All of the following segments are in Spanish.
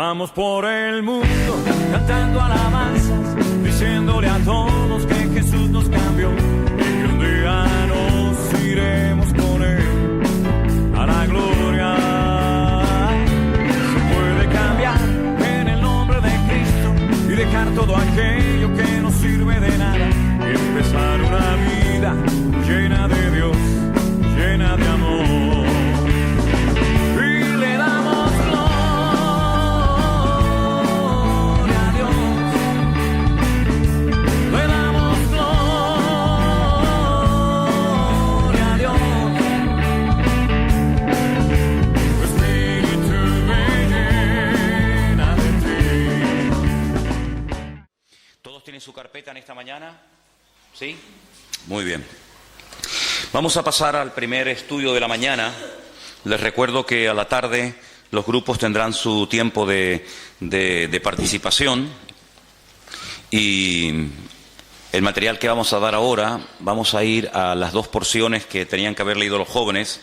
Vamos por el mundo cantando alabanzas, diciéndole a todos que Jesús nos cambió y que un día nos iremos con Él a la gloria. Se puede cambiar en el nombre de Cristo y dejar todo aquello que no sirve de nada y empezar una vida llena de Dios, llena de amor. ¿Tienen su carpeta en esta mañana? ¿Sí? Muy bien. Vamos a pasar al primer estudio de la mañana. Les recuerdo que a la tarde los grupos tendrán su tiempo de participación y el material que vamos a dar ahora, vamos a ir a las dos porciones que tenían que haber leído los jóvenes,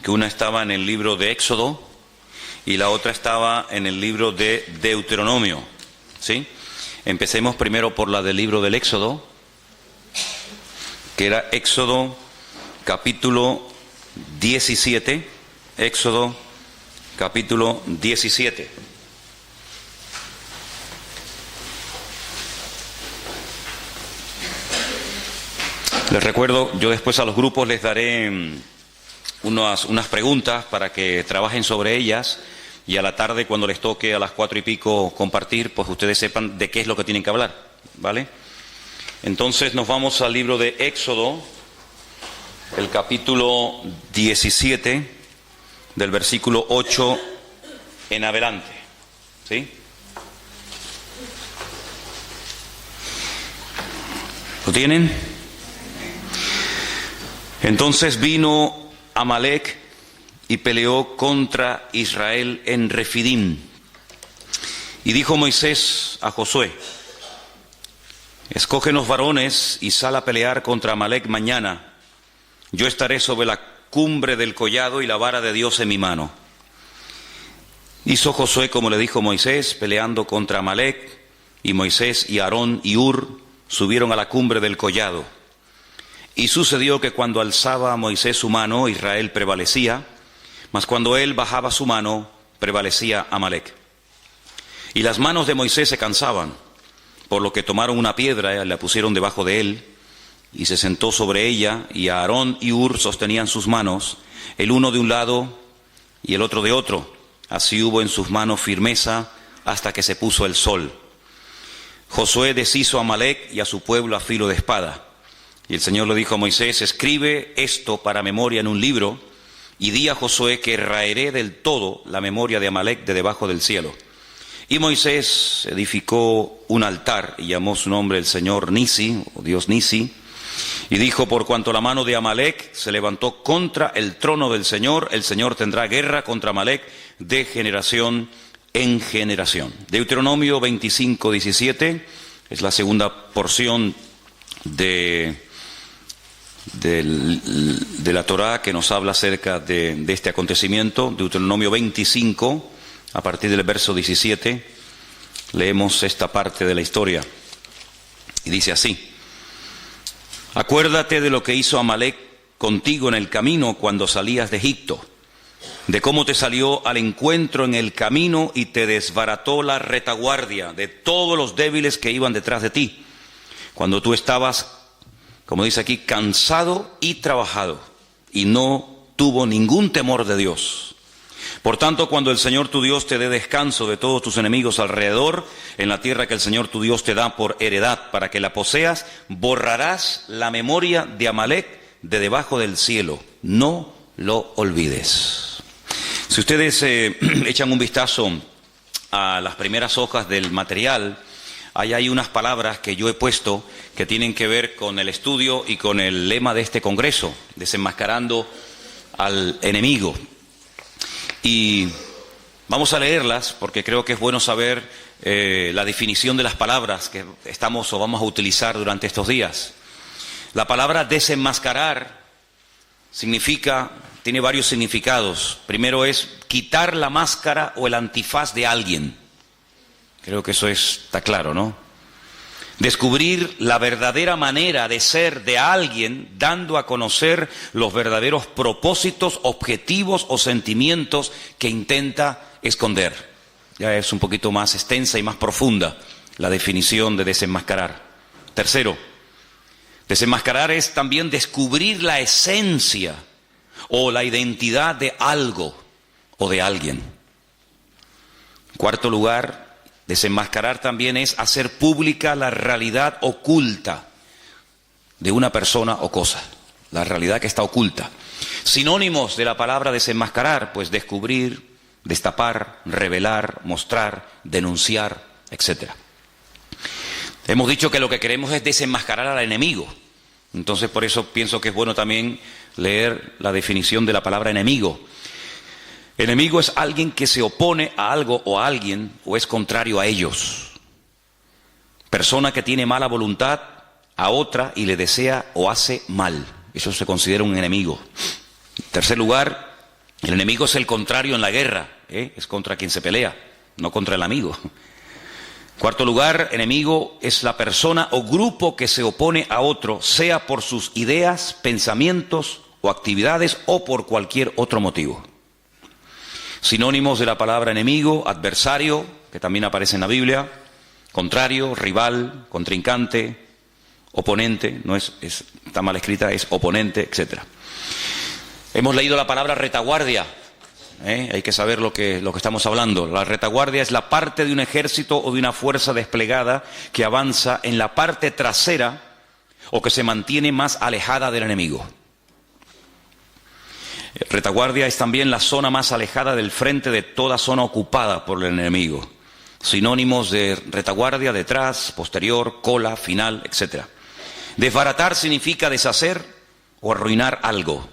que una estaba en el libro de Éxodo y la otra estaba en el libro de Deuteronomio, ¿sí? Empecemos primero por la del libro del Éxodo, que era Éxodo capítulo 17, Éxodo capítulo 17. Les recuerdo, yo después a los grupos les daré unas preguntas para que trabajen sobre ellas. Y a la tarde, cuando les toque a las 4:00 compartir, pues ustedes sepan de qué es lo que tienen que hablar, ¿vale? Entonces nos vamos al libro de Éxodo, el capítulo 17, del versículo 8 en adelante, ¿sí? ¿Lo tienen? Entonces vino Amalec y peleó contra Israel en Refidim. Y dijo Moisés a Josué: escógenos varones y sal a pelear contra Amalec mañana. Yo estaré sobre la cumbre del collado y la vara de Dios en mi mano. Hizo Josué como le dijo Moisés, peleando contra Amalec, y Moisés y Aarón y Hur subieron a la cumbre del collado. Y sucedió que cuando alzaba Moisés su mano, Israel prevalecía, mas cuando él bajaba su mano, prevalecía Amalec. Y las manos de Moisés se cansaban, por lo que tomaron una piedra y la pusieron debajo de él, y se sentó sobre ella, y Aarón y Hur sostenían sus manos, el uno de un lado y el otro de otro. Así hubo en sus manos firmeza hasta que se puso el sol. Josué deshizo a Amalec y a su pueblo a filo de espada. Y el Señor le dijo a Moisés: escribe esto para memoria en un libro, y di a Josué que raeré del todo la memoria de Amalec de debajo del cielo. Y Moisés edificó un altar y llamó su nombre el Señor Nisi, o Dios Nisi, y dijo: por cuanto la mano de Amalec se levantó contra el trono del Señor, el Señor tendrá guerra contra Amalec de generación en generación. Deuteronomio 25:17 es la segunda porción de la Torá que nos habla acerca de este acontecimiento. Deuteronomio 25, a partir del verso 17, leemos esta parte de la historia. Y dice así: acuérdate de lo que hizo Amalec contigo en el camino cuando salías de Egipto, de cómo te salió al encuentro en el camino y te desbarató la retaguardia de todos los débiles que iban detrás de ti, cuando tú estabas, como dice aquí, cansado y trabajado, y no tuvo ningún temor de Dios. Por tanto, cuando el Señor tu Dios te dé descanso de todos tus enemigos alrededor, en la tierra que el Señor tu Dios te da por heredad para que la poseas, borrarás la memoria de Amalec de debajo del cielo. No lo olvides. Si ustedes echan un vistazo a las primeras hojas del material, hay unas palabras que yo he puesto que tienen que ver con el estudio y con el lema de este congreso, desenmascarando al enemigo. Y vamos a leerlas porque creo que es bueno saber la definición de las palabras que estamos o vamos a utilizar durante estos días. La palabra desenmascarar tiene varios significados. Primero es quitar la máscara o el antifaz de alguien, Creo que eso está claro, ¿no? Descubrir la verdadera manera de ser de alguien, dando a conocer los verdaderos propósitos, objetivos o sentimientos que intenta esconder. Ya es un poquito más extensa y más profunda la definición de desenmascarar. Tercero, desenmascarar es también descubrir la esencia o la identidad de algo o de alguien. Cuarto lugar, desenmascarar también es hacer pública la realidad oculta de una persona o cosa, la realidad que está oculta. Sinónimos de la palabra desenmascarar, pues descubrir, destapar, revelar, mostrar, denunciar, etc. Hemos dicho que lo que queremos es desenmascarar al enemigo. Entonces por eso pienso que es bueno también leer la definición de la palabra enemigo. Enemigo es alguien que se opone a algo o a alguien o es contrario a ellos. Persona que tiene mala voluntad a otra y le desea o hace mal. Eso se considera un enemigo. En tercer lugar, el enemigo es el contrario en la guerra. Es contra quien se pelea, no contra el amigo. Cuarto lugar, enemigo es la persona o grupo que se opone a otro, sea por sus ideas, pensamientos o actividades o por cualquier otro motivo. Sinónimos de la palabra enemigo: adversario, que también aparece en la Biblia, contrario, rival, contrincante, oponente, no está mal escrita, es oponente, etc. Hemos leído la palabra retaguardia, hay que saber lo que estamos hablando. La retaguardia es la parte de un ejército o de una fuerza desplegada que avanza en la parte trasera o que se mantiene más alejada del enemigo. Retaguardia es también la zona más alejada del frente de toda zona ocupada por el enemigo. Sinónimos de retaguardia: detrás, posterior, cola, final, etc. Desbaratar significa deshacer o arruinar algo.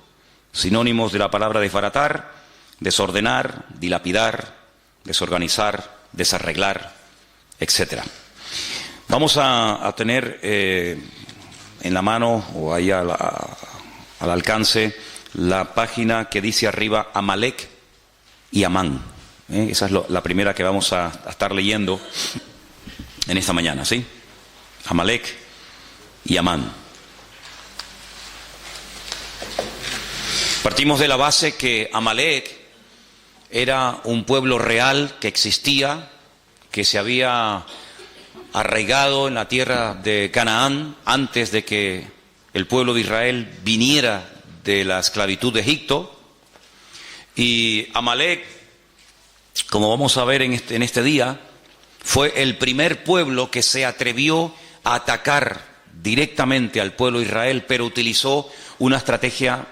Sinónimos de la palabra desbaratar: desordenar, dilapidar, desorganizar, desarreglar, etc. Vamos a tener en la mano o ahí al alcance la página que dice arriba Amalek y Amán. Esa es la primera que vamos a estar leyendo en esta mañana, ¿sí? Amalek y Amán. Partimos de la base que Amalek era un pueblo real que existía, que se había arraigado en la tierra de Canaán antes de que el pueblo de Israel viniera de la esclavitud de Egipto. Y Amalek, como vamos a ver en este día, fue el primer pueblo que se atrevió a atacar directamente al pueblo de Israel, pero utilizó una estrategia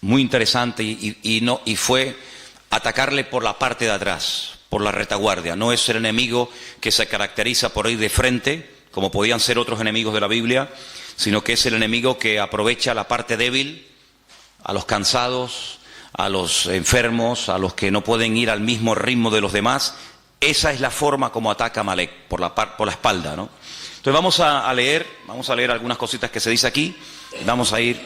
muy interesante y fue atacarle por la parte de atrás, por la retaguardia. No es el enemigo que se caracteriza por ir de frente, como podían ser otros enemigos de la Biblia, sino que es el enemigo que aprovecha la parte débil, a los cansados, a los enfermos, a los que no pueden ir al mismo ritmo de los demás. Esa es la forma como ataca Amalek, por la espalda, ¿no? Entonces vamos a leer algunas cositas que se dice aquí. Vamos a ir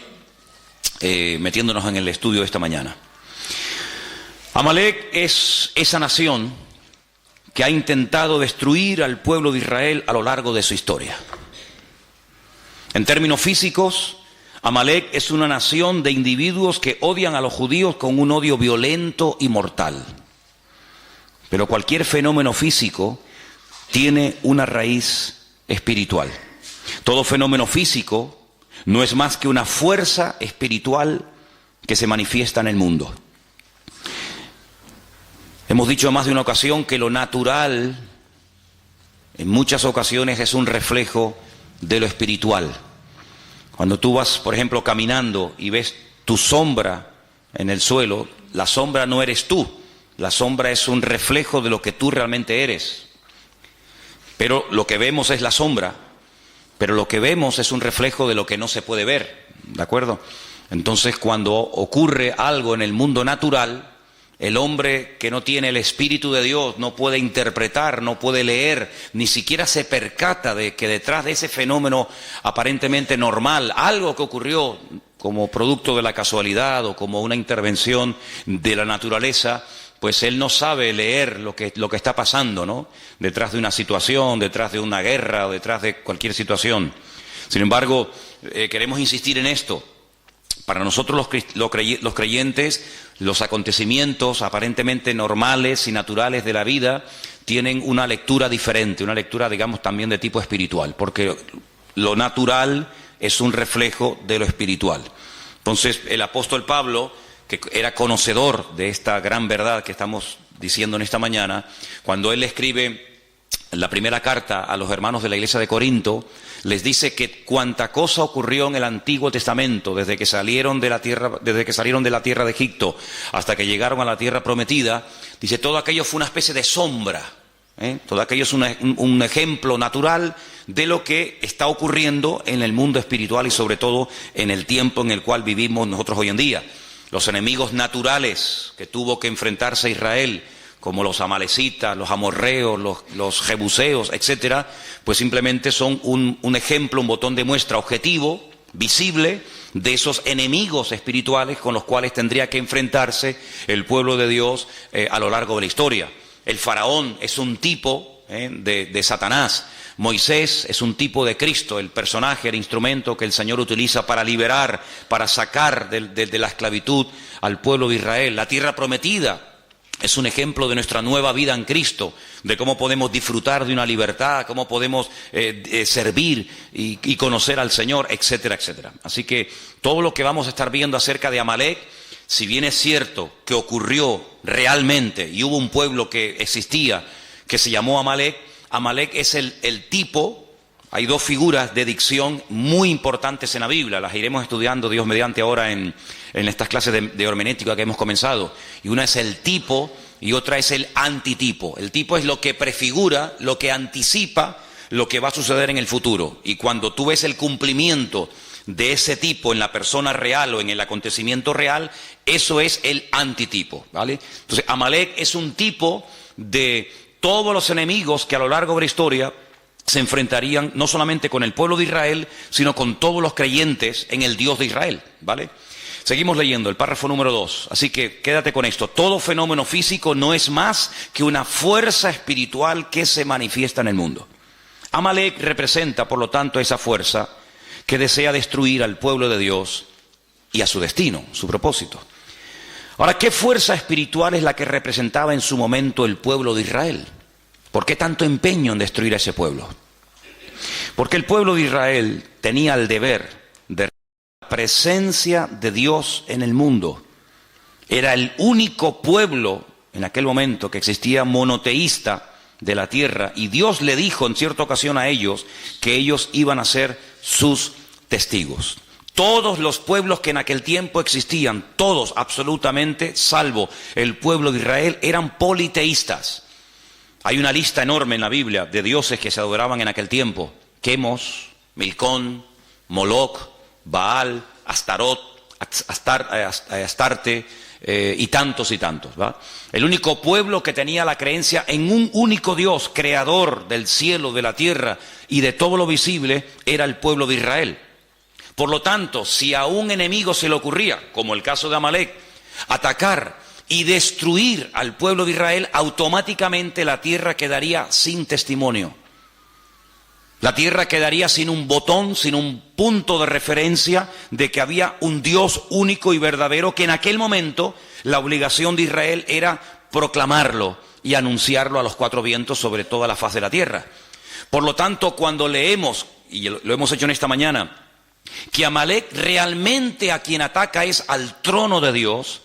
metiéndonos en el estudio de esta mañana. Amalek es esa nación que ha intentado destruir al pueblo de Israel a lo largo de su historia. En términos físicos, Amalek es una nación de individuos que odian a los judíos con un odio violento y mortal. Pero cualquier fenómeno físico tiene una raíz espiritual. Todo fenómeno físico no es más que una fuerza espiritual que se manifiesta en el mundo. Hemos dicho en más de una ocasión que lo natural en muchas ocasiones es un reflejo de lo espiritual. Cuando tú vas, por ejemplo, caminando y ves tu sombra en el suelo, la sombra no eres tú, la sombra es un reflejo de lo que tú realmente eres. Pero lo que vemos es la sombra, pero lo que vemos es un reflejo de lo que no se puede ver, ¿de acuerdo? Entonces, cuando ocurre algo en el mundo natural, el hombre que no tiene el Espíritu de Dios no puede interpretar, no puede leer, ni siquiera se percata de que detrás de ese fenómeno aparentemente normal, algo que ocurrió como producto de la casualidad o como una intervención de la naturaleza, pues él no sabe leer lo que está pasando, ¿no? Detrás de una situación, detrás de una guerra, o detrás de cualquier situación. Sin embargo, queremos insistir en esto. Para nosotros los creyentes, los acontecimientos aparentemente normales y naturales de la vida tienen una lectura diferente, una lectura, digamos, también de tipo espiritual, porque lo natural es un reflejo de lo espiritual. Entonces, el apóstol Pablo, que era conocedor de esta gran verdad que estamos diciendo en esta mañana, cuando él escribe la primera carta a los hermanos de la iglesia de Corinto, les dice que cuanta cosa ocurrió en el Antiguo Testamento, desde que salieron de la tierra de Egipto hasta que llegaron a la tierra prometida, dice, todo aquello fue una especie de sombra, todo aquello es un ejemplo natural de lo que está ocurriendo en el mundo espiritual y sobre todo en el tiempo en el cual vivimos nosotros hoy en día. Los enemigos naturales que tuvo que enfrentarse Israel, como los amalecitas, los amorreos, los jebuseos, etcétera, pues simplemente son un ejemplo, un botón de muestra objetivo, visible, de esos enemigos espirituales con los cuales tendría que enfrentarse el pueblo de Dios a lo largo de la historia. El faraón es un tipo de Satanás. Moisés es un tipo de Cristo, el personaje, el instrumento que el Señor utiliza para liberar, para sacar de la esclavitud al pueblo de Israel. La tierra prometida es un ejemplo de nuestra nueva vida en Cristo, de cómo podemos disfrutar de una libertad, cómo podemos servir y conocer al Señor, etcétera, etcétera. Así que todo lo que vamos a estar viendo acerca de Amalek, si bien es cierto que ocurrió realmente y hubo un pueblo que existía que se llamó Amalek, Amalek es el tipo. Hay dos figuras de dicción muy importantes en la Biblia, las iremos estudiando Dios mediante ahora en estas clases de hermenéutica que hemos comenzado. Y una es el tipo y otra es el antitipo. El tipo es lo que prefigura, lo que anticipa lo que va a suceder en el futuro. Y cuando tú ves el cumplimiento de ese tipo en la persona real o en el acontecimiento real, eso es el antitipo, ¿vale? Entonces, Amalek es un tipo de todos los enemigos que a lo largo de la historia se enfrentarían no solamente con el pueblo de Israel, sino con todos los creyentes en el Dios de Israel, ¿vale? Seguimos leyendo el párrafo número 2, así que quédate con esto. Todo fenómeno físico no es más que una fuerza espiritual que se manifiesta en el mundo. Amalek representa, por lo tanto, esa fuerza que desea destruir al pueblo de Dios y a su destino, su propósito. Ahora, ¿qué fuerza espiritual es la que representaba en su momento el pueblo de Israel? ¿Por qué tanto empeño en destruir a ese pueblo? Porque el pueblo de Israel tenía el deber de la presencia de Dios en el mundo. Era el único pueblo en aquel momento que existía monoteísta de la tierra, y Dios le dijo en cierta ocasión a ellos que ellos iban a ser sus testigos. Todos los pueblos que en aquel tiempo existían, todos absolutamente, salvo el pueblo de Israel, eran politeístas. Hay una lista enorme en la Biblia de dioses que se adoraban en aquel tiempo: Quemos, Milcón, Moloc, Baal, Astarot, Astarte y tantos, ¿va? El único pueblo que tenía la creencia en un único Dios, creador del cielo, de la tierra y de todo lo visible, era el pueblo de Israel. Por lo tanto, si a un enemigo se le ocurría, como el caso de Amalek, atacar y destruir al pueblo de Israel, automáticamente la tierra quedaría sin testimonio. La tierra quedaría sin un botón, sin un punto de referencia de que había un Dios único y verdadero, que en aquel momento la obligación de Israel era proclamarlo y anunciarlo a los cuatro vientos sobre toda la faz de la tierra. Por lo tanto, cuando leemos, y lo hemos hecho en esta mañana, que Amalek realmente a quien ataca es al trono de Dios,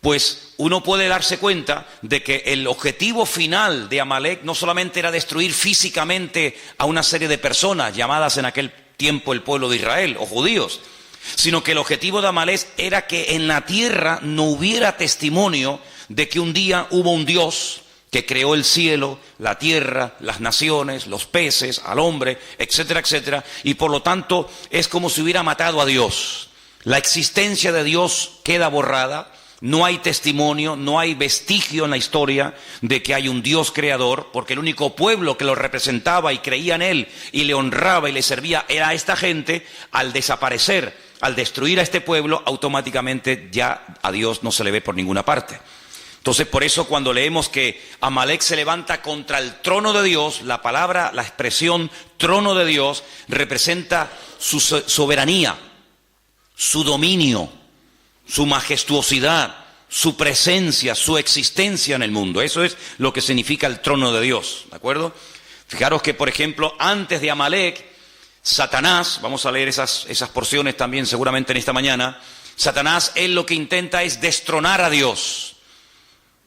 pues uno puede darse cuenta de que el objetivo final de Amalek no solamente era destruir físicamente a una serie de personas llamadas en aquel tiempo el pueblo de Israel o judíos, sino que el objetivo de Amalek era que en la tierra no hubiera testimonio de que un día hubo un Dios que creó el cielo, la tierra, las naciones, los peces, al hombre, etcétera, etcétera, y por lo tanto es como si hubiera matado a Dios. La existencia de Dios queda borrada. No hay testimonio, no hay vestigio en la historia de que hay un Dios creador, porque el único pueblo que lo representaba y creía en él y le honraba y le servía era esta gente. Al desaparecer, al destruir a este pueblo, automáticamente ya a Dios no se le ve por ninguna parte. Entonces, por eso cuando leemos que Amalek se levanta contra el trono de Dios, la palabra, la expresión trono de Dios representa su soberanía, su dominio, su majestuosidad, su presencia, su existencia en el mundo. Eso es lo que significa el trono de Dios, ¿de acuerdo? Fijaros que, por ejemplo, antes de Amalek, Satanás, vamos a leer esas porciones también seguramente en esta mañana, Satanás, él lo que intenta es destronar a Dios.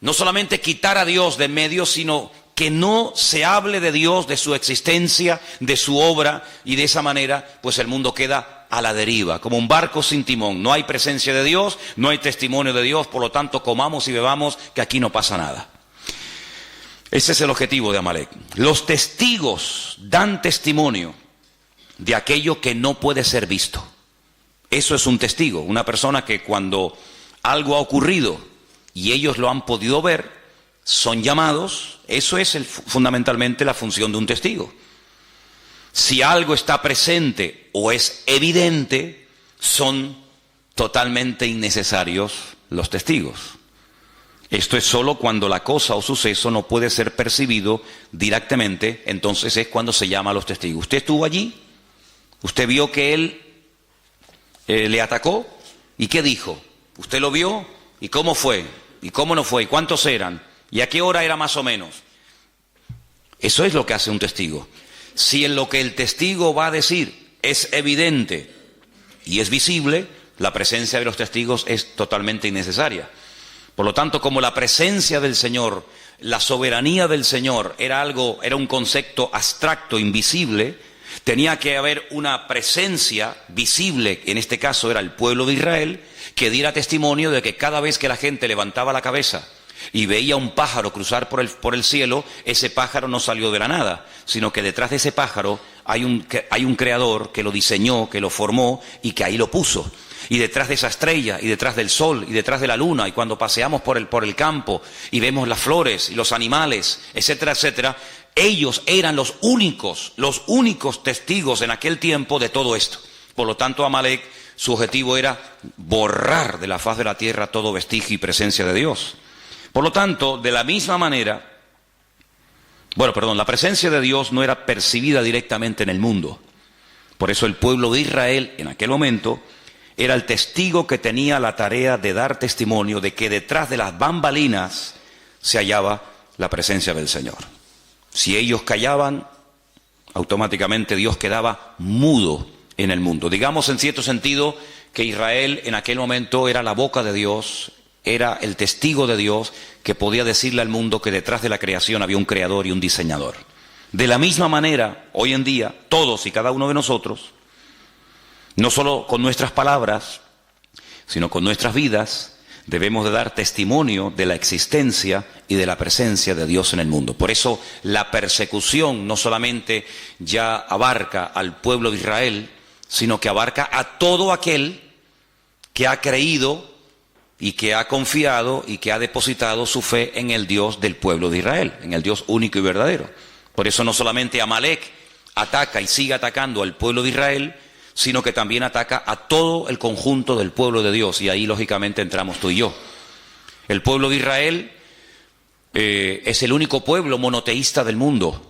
No solamente quitar a Dios de en medio, sino que no se hable de Dios, de su existencia, de su obra, y de esa manera, pues el mundo queda a la deriva, como un barco sin timón. No hay presencia de Dios, no hay testimonio de Dios, por lo tanto comamos y bebamos, que aquí no pasa nada. Ese es el objetivo de Amalek. Los testigos dan testimonio de aquello que no puede ser visto. Eso es un testigo, una persona que cuando algo ha ocurrido y ellos lo han podido ver, son llamados. Eso es fundamentalmente la función de un testigo. Si algo está presente o es evidente, son totalmente innecesarios los testigos. Esto es solo cuando la cosa o suceso no puede ser percibido directamente, entonces es cuando se llama a los testigos. ¿Usted estuvo allí? ¿Usted vio que él le atacó? ¿Y qué dijo? ¿Usted lo vio? ¿Y cómo fue? ¿Y cómo no fue? ¿Y cuántos eran? ¿Y a qué hora era más o menos? Eso es lo que hace un testigo. Si en lo que el testigo va a decir es evidente y es visible, la presencia de los testigos es totalmente innecesaria. Por lo tanto, como la presencia del Señor, la soberanía del Señor era un concepto abstracto, invisible, tenía que haber una presencia visible, en este caso era el pueblo de Israel, que diera testimonio de que cada vez que la gente levantaba la cabeza y veía un pájaro cruzar por el cielo, ese pájaro no salió de la nada, sino que detrás de ese pájaro hay un creador que lo diseñó, que lo formó y que ahí lo puso. Y detrás de esa estrella, y detrás del sol, y detrás de la luna, y cuando paseamos por el campo y vemos las flores y los animales, etcétera, etcétera, ellos eran los únicos testigos en aquel tiempo de todo esto. Por lo tanto, Amalek, su objetivo era borrar de la faz de la tierra todo vestigio y presencia de Dios. Por lo tanto, de la misma manera, la presencia de Dios no era percibida directamente en el mundo. Por eso el pueblo de Israel, en aquel momento, era el testigo que tenía la tarea de dar testimonio de que detrás de las bambalinas se hallaba la presencia del Señor. Si ellos callaban, automáticamente Dios quedaba mudo en el mundo. Digamos en cierto sentido que Israel en aquel momento era la boca de Dios, era el testigo de Dios que podía decirle al mundo que detrás de la creación había un creador y un diseñador. De la misma manera, hoy en día, todos y cada uno de nosotros, no solo con nuestras palabras, sino con nuestras vidas, debemos de dar testimonio de la existencia y de la presencia de Dios en el mundo. Por eso la persecución no solamente ya abarca al pueblo de Israel, sino que abarca a todo aquel que ha creído y que ha confiado y que ha depositado su fe en el Dios del pueblo de Israel, en el Dios único y verdadero. Por eso no solamente Amalek ataca y sigue atacando al pueblo de Israel, sino que también ataca a todo el conjunto del pueblo de Dios, y ahí lógicamente entramos tú y yo. El pueblo de Israel es el único pueblo monoteísta del mundo.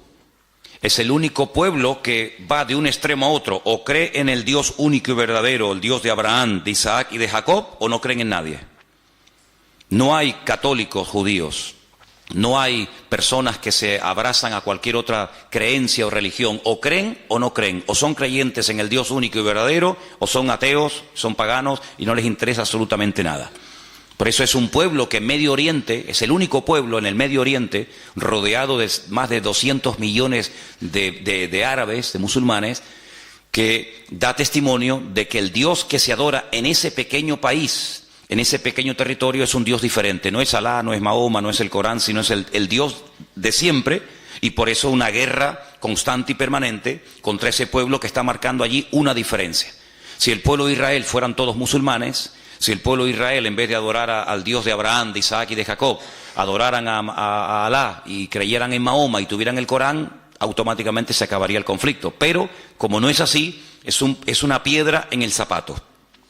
Es el único pueblo que va de un extremo a otro, o cree en el Dios único y verdadero, el Dios de Abraham, de Isaac y de Jacob, o no creen en nadie. No hay católicos judíos, no hay personas que se abrazan a cualquier otra creencia o religión, o creen o no creen, o son creyentes en el Dios único y verdadero, o son ateos, son paganos y no les interesa absolutamente nada. Por eso es un pueblo que en Medio Oriente, es el único pueblo en el Medio Oriente, rodeado de más de 200 millones de árabes, de musulmanes, que da testimonio de que el Dios que se adora en ese pequeño país, en ese pequeño territorio, es un Dios diferente. No es Alá, no es Mahoma, no es el Corán, sino es el Dios de siempre, y por eso una guerra constante y permanente contra ese pueblo que está marcando allí una diferencia. Si el pueblo de Israel fueran todos musulmanes, si el pueblo de Israel, en vez de adorar al Dios de Abraham, de Isaac y de Jacob, adoraran a Alá y creyeran en Mahoma y tuvieran el Corán, automáticamente se acabaría el conflicto. Pero, como no es así, es una piedra en el zapato.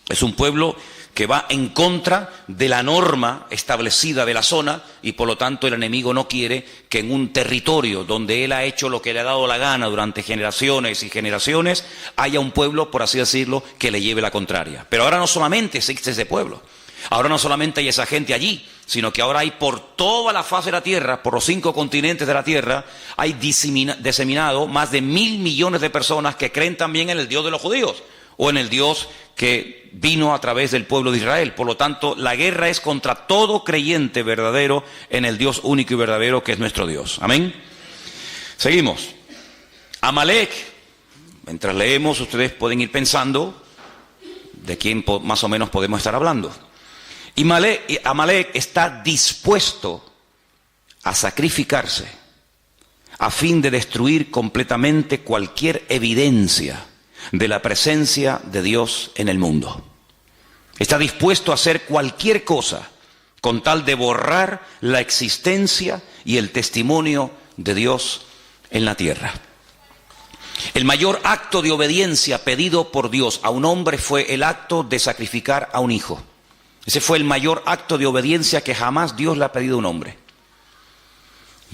Es un pueblo que va en contra de la norma establecida de la zona, y por lo tanto el enemigo no quiere que en un territorio donde él ha hecho lo que le ha dado la gana durante generaciones y generaciones, haya un pueblo, por así decirlo, que le lleve la contraria. Pero ahora no solamente existe ese pueblo, ahora no solamente hay esa gente allí, sino que ahora hay por toda la faz de la tierra, por los 5 continentes de la tierra, hay diseminado más de 1.000 millones de personas que creen también en el Dios de los judíos, o en el Dios que vino a través del pueblo de Israel. Por lo tanto, la guerra es contra todo creyente verdadero en el Dios único y verdadero que es nuestro Dios. Amén. Seguimos. Amalek. Mientras leemos, ustedes pueden ir pensando de quién más o menos podemos estar hablando. Y Amalek está dispuesto a sacrificarse a fin de destruir completamente cualquier evidencia de la presencia de Dios en el mundo. Está dispuesto a hacer cualquier cosa con tal de borrar la existencia y el testimonio de Dios en la tierra. El mayor acto de obediencia pedido por Dios a un hombre fue el acto de sacrificar a un hijo. Ese fue el mayor acto de obediencia que jamás Dios le ha pedido a un hombre.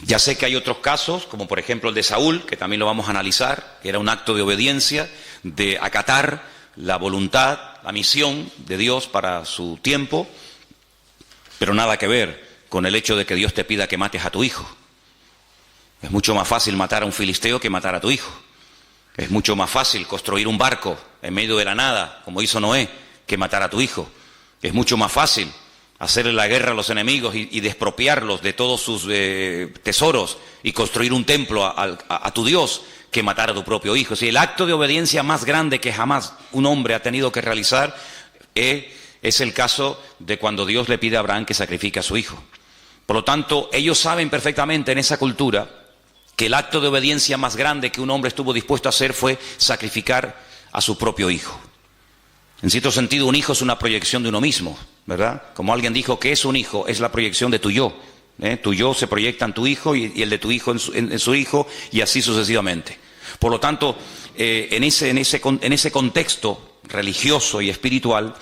Ya sé que hay otros casos, como por ejemplo el de Saúl, que también lo vamos a analizar, que era un acto de obediencia, de acatar la voluntad, la misión de Dios para su tiempo, pero nada que ver con el hecho de que Dios te pida que mates a tu hijo. Es mucho más fácil matar a un filisteo que matar a tu hijo. Es mucho más fácil construir un barco en medio de la nada, como hizo Noé, que matar a tu hijo. Es mucho más fácil hacerle la guerra a los enemigos y despropiarlos de todos sus tesoros y construir un templo a tu Dios que matar a tu propio hijo. Si el acto de obediencia más grande que jamás un hombre ha tenido que realizar es el caso de cuando Dios le pide a Abraham que sacrifique a su hijo. Por lo tanto, ellos saben perfectamente en esa cultura que el acto de obediencia más grande que un hombre estuvo dispuesto a hacer fue sacrificar a su propio hijo. En cierto sentido, un hijo es una proyección de uno mismo, ¿verdad? Como alguien dijo, ¿qué es un hijo? Es la proyección de tu yo. Tu yo se proyecta en tu hijo y el de tu hijo en su hijo, y así sucesivamente. Por lo tanto, en ese contexto religioso y espiritual,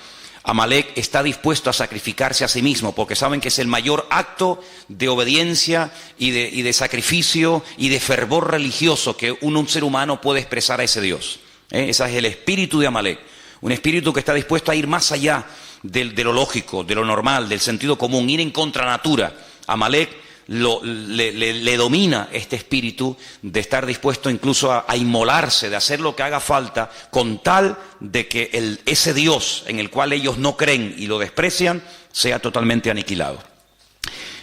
Amalek está dispuesto a sacrificarse a sí mismo, porque saben que es el mayor acto de obediencia y de sacrificio y de fervor religioso que un ser humano puede expresar a ese Dios. Ese es el espíritu de Amalek. Un espíritu que está dispuesto a ir más allá de lo lógico, de lo normal, del sentido común, ir en contra natura. Amalek le domina este espíritu de estar dispuesto incluso a inmolarse, de hacer lo que haga falta, con tal de que ese Dios en el cual ellos no creen y lo desprecian, sea totalmente aniquilado.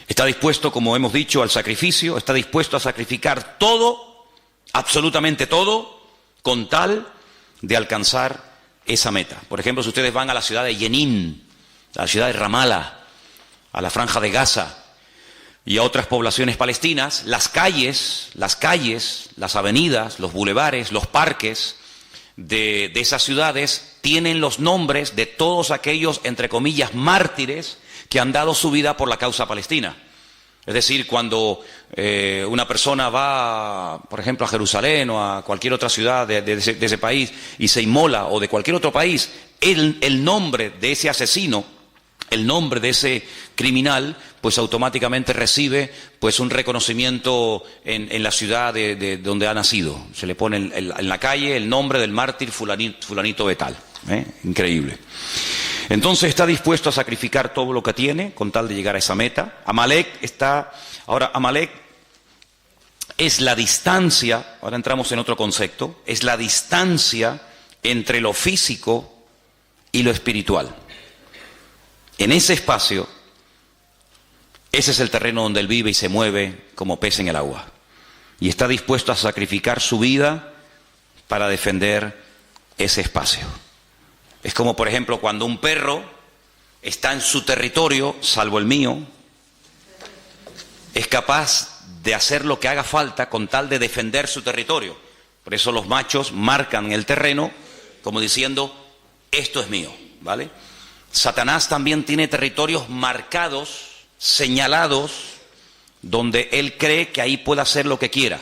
Está dispuesto, como hemos dicho, al sacrificio, está dispuesto a sacrificar todo, absolutamente todo, con tal de alcanzar esa meta. Por ejemplo, si ustedes van a la ciudad de Jenin, a la ciudad de Ramallah, a la Franja de Gaza y a otras poblaciones palestinas, las calles, las avenidas, los bulevares, los parques de esas ciudades tienen los nombres de todos aquellos, entre comillas, mártires que han dado su vida por la causa palestina. Es decir, cuando una persona va, por ejemplo, a Jerusalén o a cualquier otra ciudad de ese país y se inmola, o de cualquier otro país, el nombre de ese asesino, el nombre de ese criminal, pues automáticamente recibe pues un reconocimiento en la ciudad de donde ha nacido. Se le pone en la calle el nombre del mártir fulanito de tal. Increíble. Entonces está dispuesto a sacrificar todo lo que tiene con tal de llegar a esa meta. Amalek es la distancia, ahora entramos en otro concepto, es la distancia entre lo físico y lo espiritual. En ese espacio, ese es el terreno donde él vive y se mueve como pez en el agua. Y está dispuesto a sacrificar su vida para defender ese espacio. Es como, por ejemplo, cuando un perro está en su territorio, salvo el mío, es capaz de hacer lo que haga falta con tal de defender su territorio. Por eso los machos marcan el terreno como diciendo, esto es mío, ¿vale? Satanás también tiene territorios marcados, señalados, donde él cree que ahí puede hacer lo que quiera.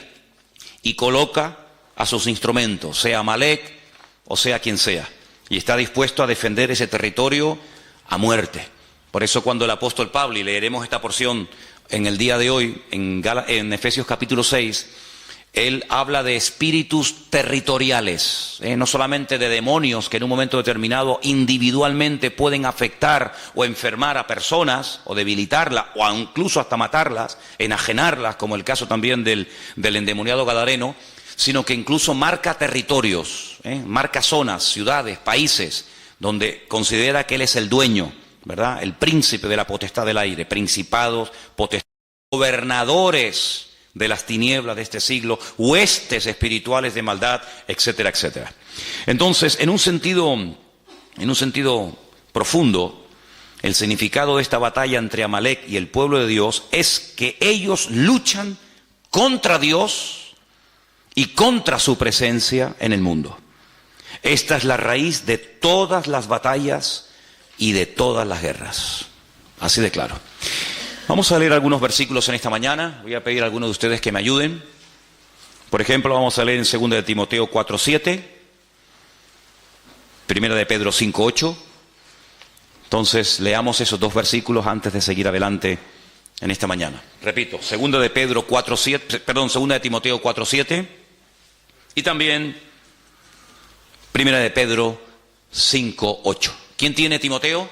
Y coloca a sus instrumentos, sea Amalek o sea quien sea. Y está dispuesto a defender ese territorio a muerte. Por eso cuando el apóstol Pablo, y leeremos esta porción en el día de hoy, en Efesios capítulo 6, él habla de espíritus territoriales, no solamente de demonios que en un momento determinado individualmente pueden afectar o enfermar a personas, o debilitarlas, o incluso hasta matarlas, enajenarlas, como el caso también del endemoniado gadareno, sino que incluso marca territorios, marca zonas, ciudades, países, donde considera que él es el dueño, ¿verdad? El príncipe de la potestad del aire, principados, potestades, gobernadores de las tinieblas de este siglo, huestes espirituales de maldad, etcétera, etcétera. Entonces, en un sentido profundo, el significado de esta batalla entre Amalek y el pueblo de Dios es que ellos luchan contra Dios y contra su presencia en el mundo. Esta es la raíz de todas las batallas y de todas las guerras. Así de claro. Vamos a leer algunos versículos en esta mañana. Voy a pedir a algunos de ustedes que me ayuden. Por ejemplo, vamos a leer en 2 de Timoteo 4:7, 1 de Pedro 5:8. Entonces, leamos esos dos versículos antes de seguir adelante en esta mañana. Repito, 2 de Pedro 4:7, perdón, 2 de Timoteo 4:7 y también 1 de Pedro 5:8. ¿Quién tiene Timoteo?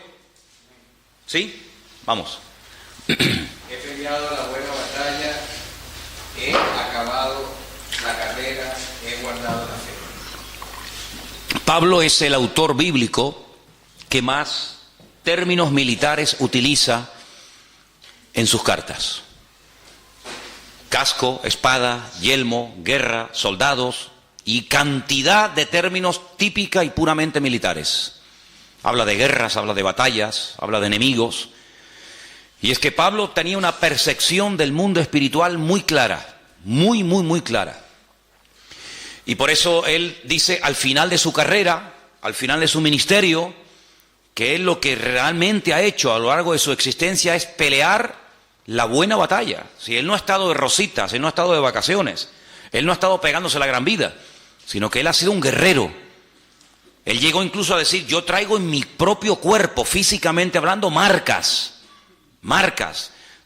¿Sí? Vamos. He peleado la buena batalla, he acabado la carrera, he guardado la fe. Pablo es el autor bíblico que más términos militares utiliza en sus cartas. Casco, espada, yelmo, guerra, soldados y cantidad de términos típica y puramente militares. Habla de guerras, habla de batallas, habla de enemigos. Y es que Pablo tenía una percepción del mundo espiritual muy clara, muy clara. Y por eso él dice al final de su carrera, al final de su ministerio, que él lo que realmente ha hecho a lo largo de su existencia es pelear la buena batalla. Si él no ha estado de rositas, él no ha estado de vacaciones, él no ha estado pegándose la gran vida, sino que él ha sido un guerrero. Él llegó incluso a decir, yo traigo en mi propio cuerpo, físicamente hablando, marcas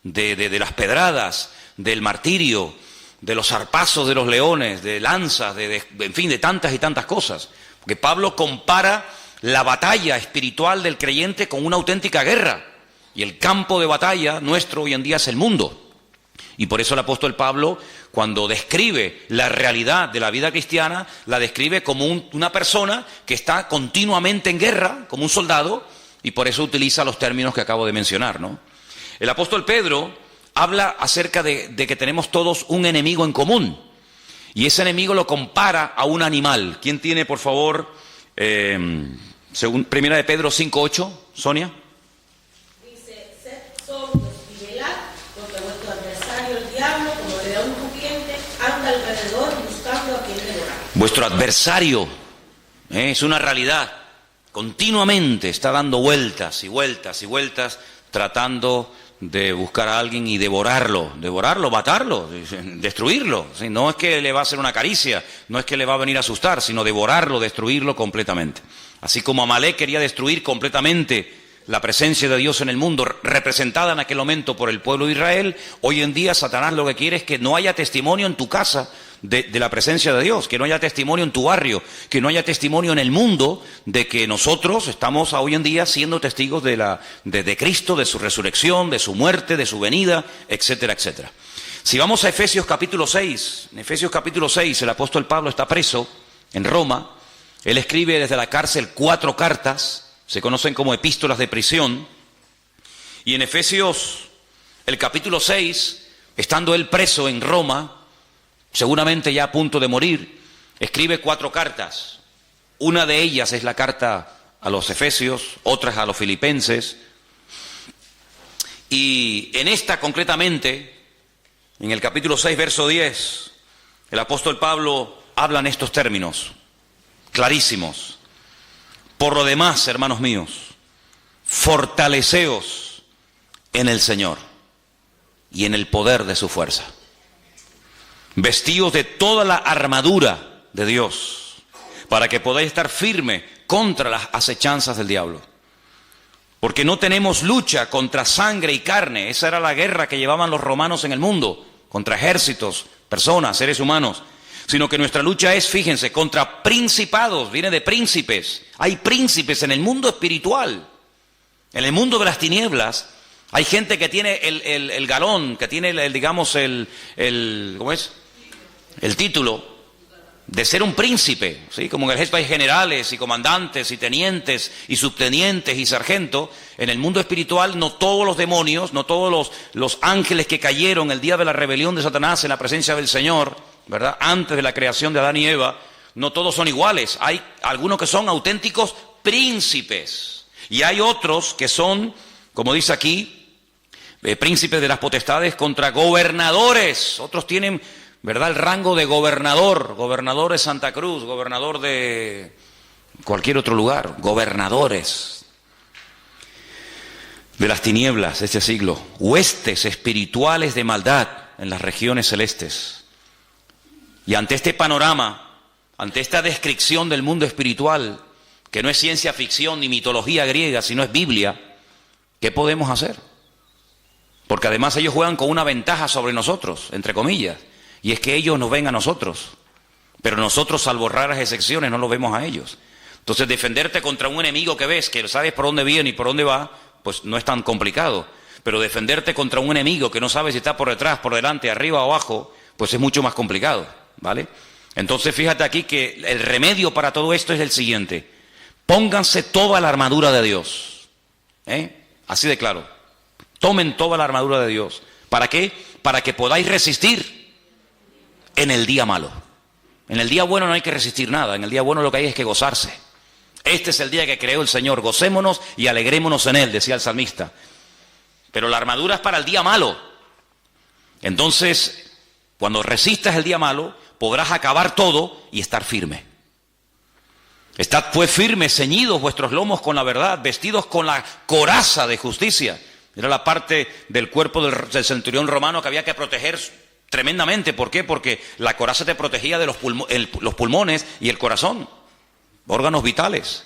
de las pedradas, del martirio, de los zarpazos de los leones, de lanzas, en fin, de tantas y tantas cosas. Porque Pablo compara la batalla espiritual del creyente con una auténtica guerra. Y el campo de batalla nuestro hoy en día es el mundo. Y por eso el apóstol Pablo, cuando describe la realidad de la vida cristiana, la describe como una persona que está continuamente en guerra, como un soldado, y por eso utiliza los términos que acabo de mencionar, ¿no? El apóstol Pedro habla acerca de que tenemos todos un enemigo en común. Y ese enemigo lo compara a un animal. ¿Quién tiene, por favor, según 1 de Pedro 5:8, Sonia? Dice, sed sobrios y velad, porque vuestro adversario el diablo, como león rugiente, anda alrededor buscando a quien devorar. Vuestro adversario es una realidad. Continuamente está dando vueltas y vueltas y vueltas, tratando de buscar a alguien y devorarlo, matarlo, destruirlo. No es que le va a hacer una caricia, no es que le va a venir a asustar, sino devorarlo, destruirlo completamente. Así como Amalek quería destruir completamente la presencia de Dios en el mundo, representada en aquel momento por el pueblo de Israel, hoy en día Satanás lo que quiere es que no haya testimonio en tu casa de la presencia de Dios, que no haya testimonio en tu barrio, que no haya testimonio en el mundo de que nosotros estamos hoy en día siendo testigos de Cristo, de su resurrección, de su muerte, de su venida, etcétera, etcétera. Si vamos a Efesios capítulo 6, en Efesios capítulo 6 el apóstol Pablo está preso en Roma. Él escribe desde la cárcel 4 cartas, se conocen como epístolas de prisión, y en Efesios el capítulo 6, estando él preso en Roma, seguramente ya a punto de morir, escribe 4 cartas. Una de ellas es la carta a los Efesios, otras a los Filipenses, y en esta concretamente, en el capítulo 6, verso 10, el apóstol Pablo habla en estos términos clarísimos. Por lo demás, hermanos míos, fortaleceos en el Señor y en el poder de su fuerza. Vestíos de toda la armadura de Dios, para que podáis estar firme contra las acechanzas del diablo. Porque no tenemos lucha contra sangre y carne. Esa era la guerra que llevaban los romanos en el mundo, contra ejércitos, personas, seres humanos. Sino que nuestra lucha es, fíjense, contra principados, viene de príncipes. Hay príncipes en el mundo espiritual. En el mundo de las tinieblas hay gente que tiene el galón, que tiene ¿cómo es? El título de ser un príncipe, ¿sí? Como en el ejército hay generales y comandantes y tenientes y subtenientes y sargentos. En el mundo espiritual no todos los demonios, no todos los ángeles que cayeron el día de la rebelión de Satanás en la presencia del Señor, ¿verdad? Antes de la creación de Adán y Eva, no todos son iguales. Hay algunos que son auténticos príncipes y hay otros que son, como dice aquí, príncipes de las potestades contra gobernadores. Otros tienen, ¿verdad?, el rango de gobernador de Santa Cruz, gobernador de cualquier otro lugar, gobernadores de las tinieblas de este siglo, huestes espirituales de maldad en las regiones celestes. Y ante este panorama, ante esta descripción del mundo espiritual, que no es ciencia ficción ni mitología griega, sino es Biblia, ¿qué podemos hacer? Porque además ellos juegan con una ventaja sobre nosotros, entre comillas, y es que ellos nos ven a nosotros, pero nosotros, salvo raras excepciones, no los vemos a ellos. Entonces, defenderte contra un enemigo que ves, que sabes por dónde viene y por dónde va, pues no es tan complicado. Pero defenderte contra un enemigo que no sabes si está por detrás, por delante, arriba o abajo, pues es mucho más complicado, ¿vale? Entonces, fíjate aquí que el remedio para todo esto es el siguiente: pónganse toda la armadura de Dios, así de claro. Tomen toda la armadura de Dios. ¿Para qué? Para que podáis resistir en el día malo. En el día bueno no hay que resistir nada. En el día bueno lo que hay es que gozarse. Este es el día que creó el Señor. Gocémonos y alegrémonos en él, decía el salmista. Pero la armadura es para el día malo. Entonces, cuando resistas el día malo, podrás acabar todo y estar firme. Estad pues firmes, ceñidos vuestros lomos con la verdad, vestidos con la coraza de justicia. Era la parte del cuerpo del centurión romano que había que proteger tremendamente. ¿Por qué? Porque la coraza te protegía de los pulmones y el corazón, órganos vitales.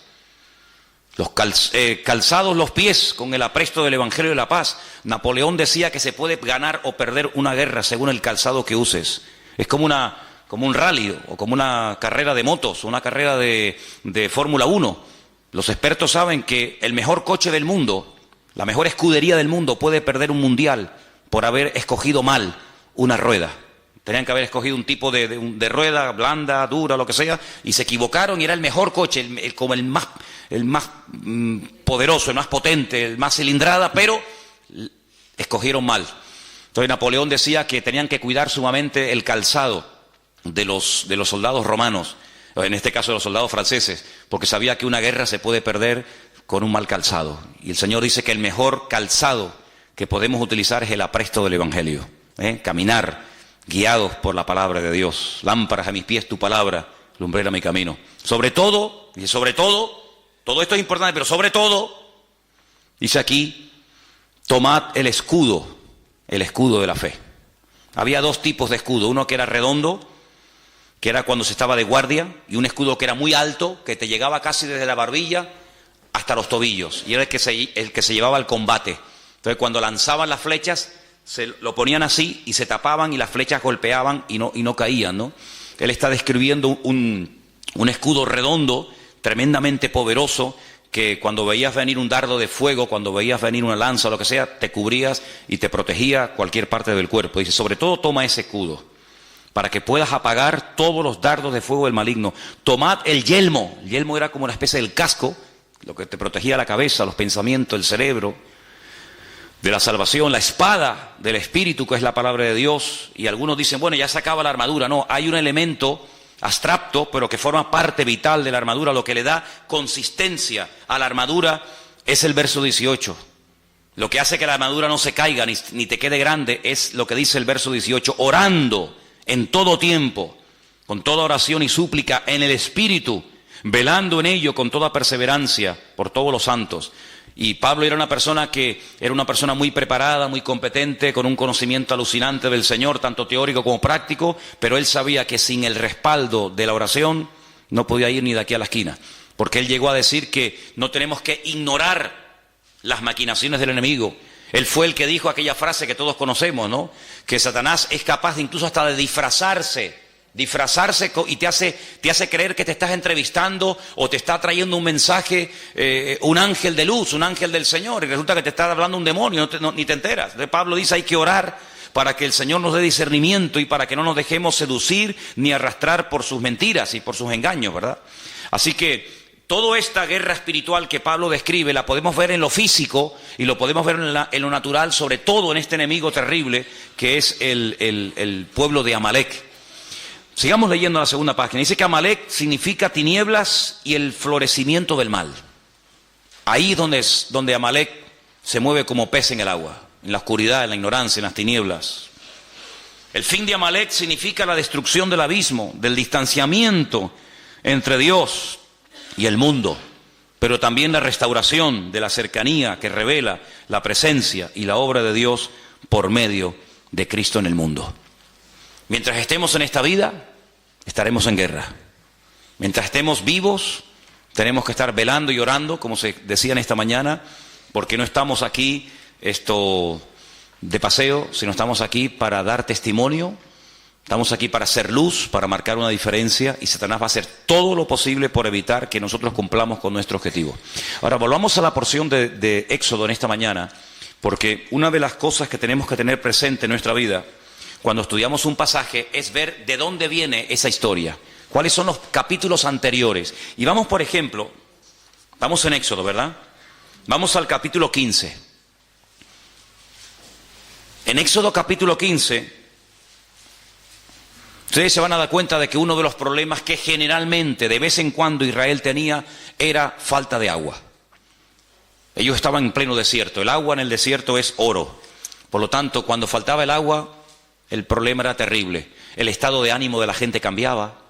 Calzados los pies con el apresto del Evangelio de la paz. Napoleón decía que se puede ganar o perder una guerra según el calzado que uses. Es como un rally o como una carrera de motos, una carrera de Fórmula 1. Los expertos saben que el mejor coche del mundo, la mejor escudería del mundo puede perder un mundial por haber escogido mal una rueda. Tenían que haber escogido un tipo de rueda blanda, dura, lo que sea, y se equivocaron y era el mejor coche, como el más poderoso, el más potente, el más cilindrada, pero escogieron mal. Entonces Napoleón decía que tenían que cuidar sumamente el calzado de los soldados romanos, en este caso de los soldados franceses, porque sabía que una guerra se puede perder con un mal calzado. Y el Señor dice que el mejor calzado que podemos utilizar es el apresto del Evangelio. Caminar guiados por la palabra de Dios. Lámparas a mis pies tu palabra, lumbrera mi camino. Sobre todo, todo esto es importante, pero sobre todo, dice aquí, tomad el escudo de la fe. Había dos tipos de escudo, uno que era redondo, que era cuando se estaba de guardia, y un escudo que era muy alto, que te llegaba casi desde la barbilla hasta los tobillos, y era el que se llevaba al combate. Entonces cuando lanzaban las flechas, se lo ponían así y se tapaban y las flechas golpeaban y no caían, ¿no? Él está describiendo un escudo redondo, tremendamente poderoso, que cuando veías venir un dardo de fuego, cuando veías venir una lanza o lo que sea, te cubrías y te protegía cualquier parte del cuerpo. Dice, sobre todo toma ese escudo, para que puedas apagar todos los dardos de fuego del maligno. Tomad el yelmo. El yelmo era como una especie del casco, lo que te protegía la cabeza, los pensamientos, el cerebro, de la salvación, la espada del Espíritu, que es la palabra de Dios. Y algunos dicen, bueno, ya se acaba la armadura. No, hay un elemento abstracto, pero que forma parte vital de la armadura. Lo que le da consistencia a la armadura es el verso 18. Lo que hace que la armadura no se caiga ni te quede grande es lo que dice el verso 18. Orando en todo tiempo, con toda oración y súplica en el Espíritu, velando en ello con toda perseverancia por todos los santos. Y Pablo era una persona muy preparada, muy competente, con un conocimiento alucinante del Señor, tanto teórico como práctico, pero él sabía que sin el respaldo de la oración no podía ir ni de aquí a la esquina, porque él llegó a decir que no tenemos que ignorar las maquinaciones del enemigo. Él fue el que dijo aquella frase que todos conocemos, ¿no? Que Satanás es capaz de incluso hasta de disfrazarse y te hace creer que te estás entrevistando o te está trayendo un mensaje, un ángel de luz, un ángel del Señor, y resulta que te está hablando un demonio, ni te enteras. Entonces Pablo dice, hay que orar para que el Señor nos dé discernimiento y para que no nos dejemos seducir ni arrastrar por sus mentiras y por sus engaños, ¿verdad? Así que toda esta guerra espiritual que Pablo describe la podemos ver en lo físico y lo podemos ver en lo natural, sobre todo en este enemigo terrible que es el pueblo de Amalek. Sigamos leyendo la segunda página. Dice que Amalek significa tinieblas y el florecimiento del mal. Ahí es donde Amalek se mueve como pez en el agua, en la oscuridad, en la ignorancia, en las tinieblas. El fin de Amalek significa la destrucción del abismo, del distanciamiento entre Dios y el mundo, pero también la restauración de la cercanía que revela la presencia y la obra de Dios por medio de Cristo en el mundo. Mientras estemos en esta vida, estaremos en guerra. Mientras estemos vivos, tenemos que estar velando y orando, como se decía en esta mañana, porque no estamos aquí de paseo, sino estamos aquí para dar testimonio, estamos aquí para hacer luz, para marcar una diferencia, y Satanás va a hacer todo lo posible por evitar que nosotros cumplamos con nuestro objetivo. Ahora, volvamos a la porción de Éxodo en esta mañana, porque una de las cosas que tenemos que tener presente en nuestra vida cuando estudiamos un pasaje es ver de dónde viene esa historia, cuáles son los capítulos anteriores. Y vamos, por ejemplo, vamos en Éxodo, ¿verdad? Vamos al capítulo 15. En Éxodo capítulo 15, ustedes se van a dar cuenta de que uno de los problemas que generalmente, de vez en cuando, Israel tenía era falta de agua. Ellos estaban en pleno desierto. El agua en el desierto es oro. Por lo tanto, cuando faltaba el agua, el problema era terrible. El estado de ánimo de la gente cambiaba.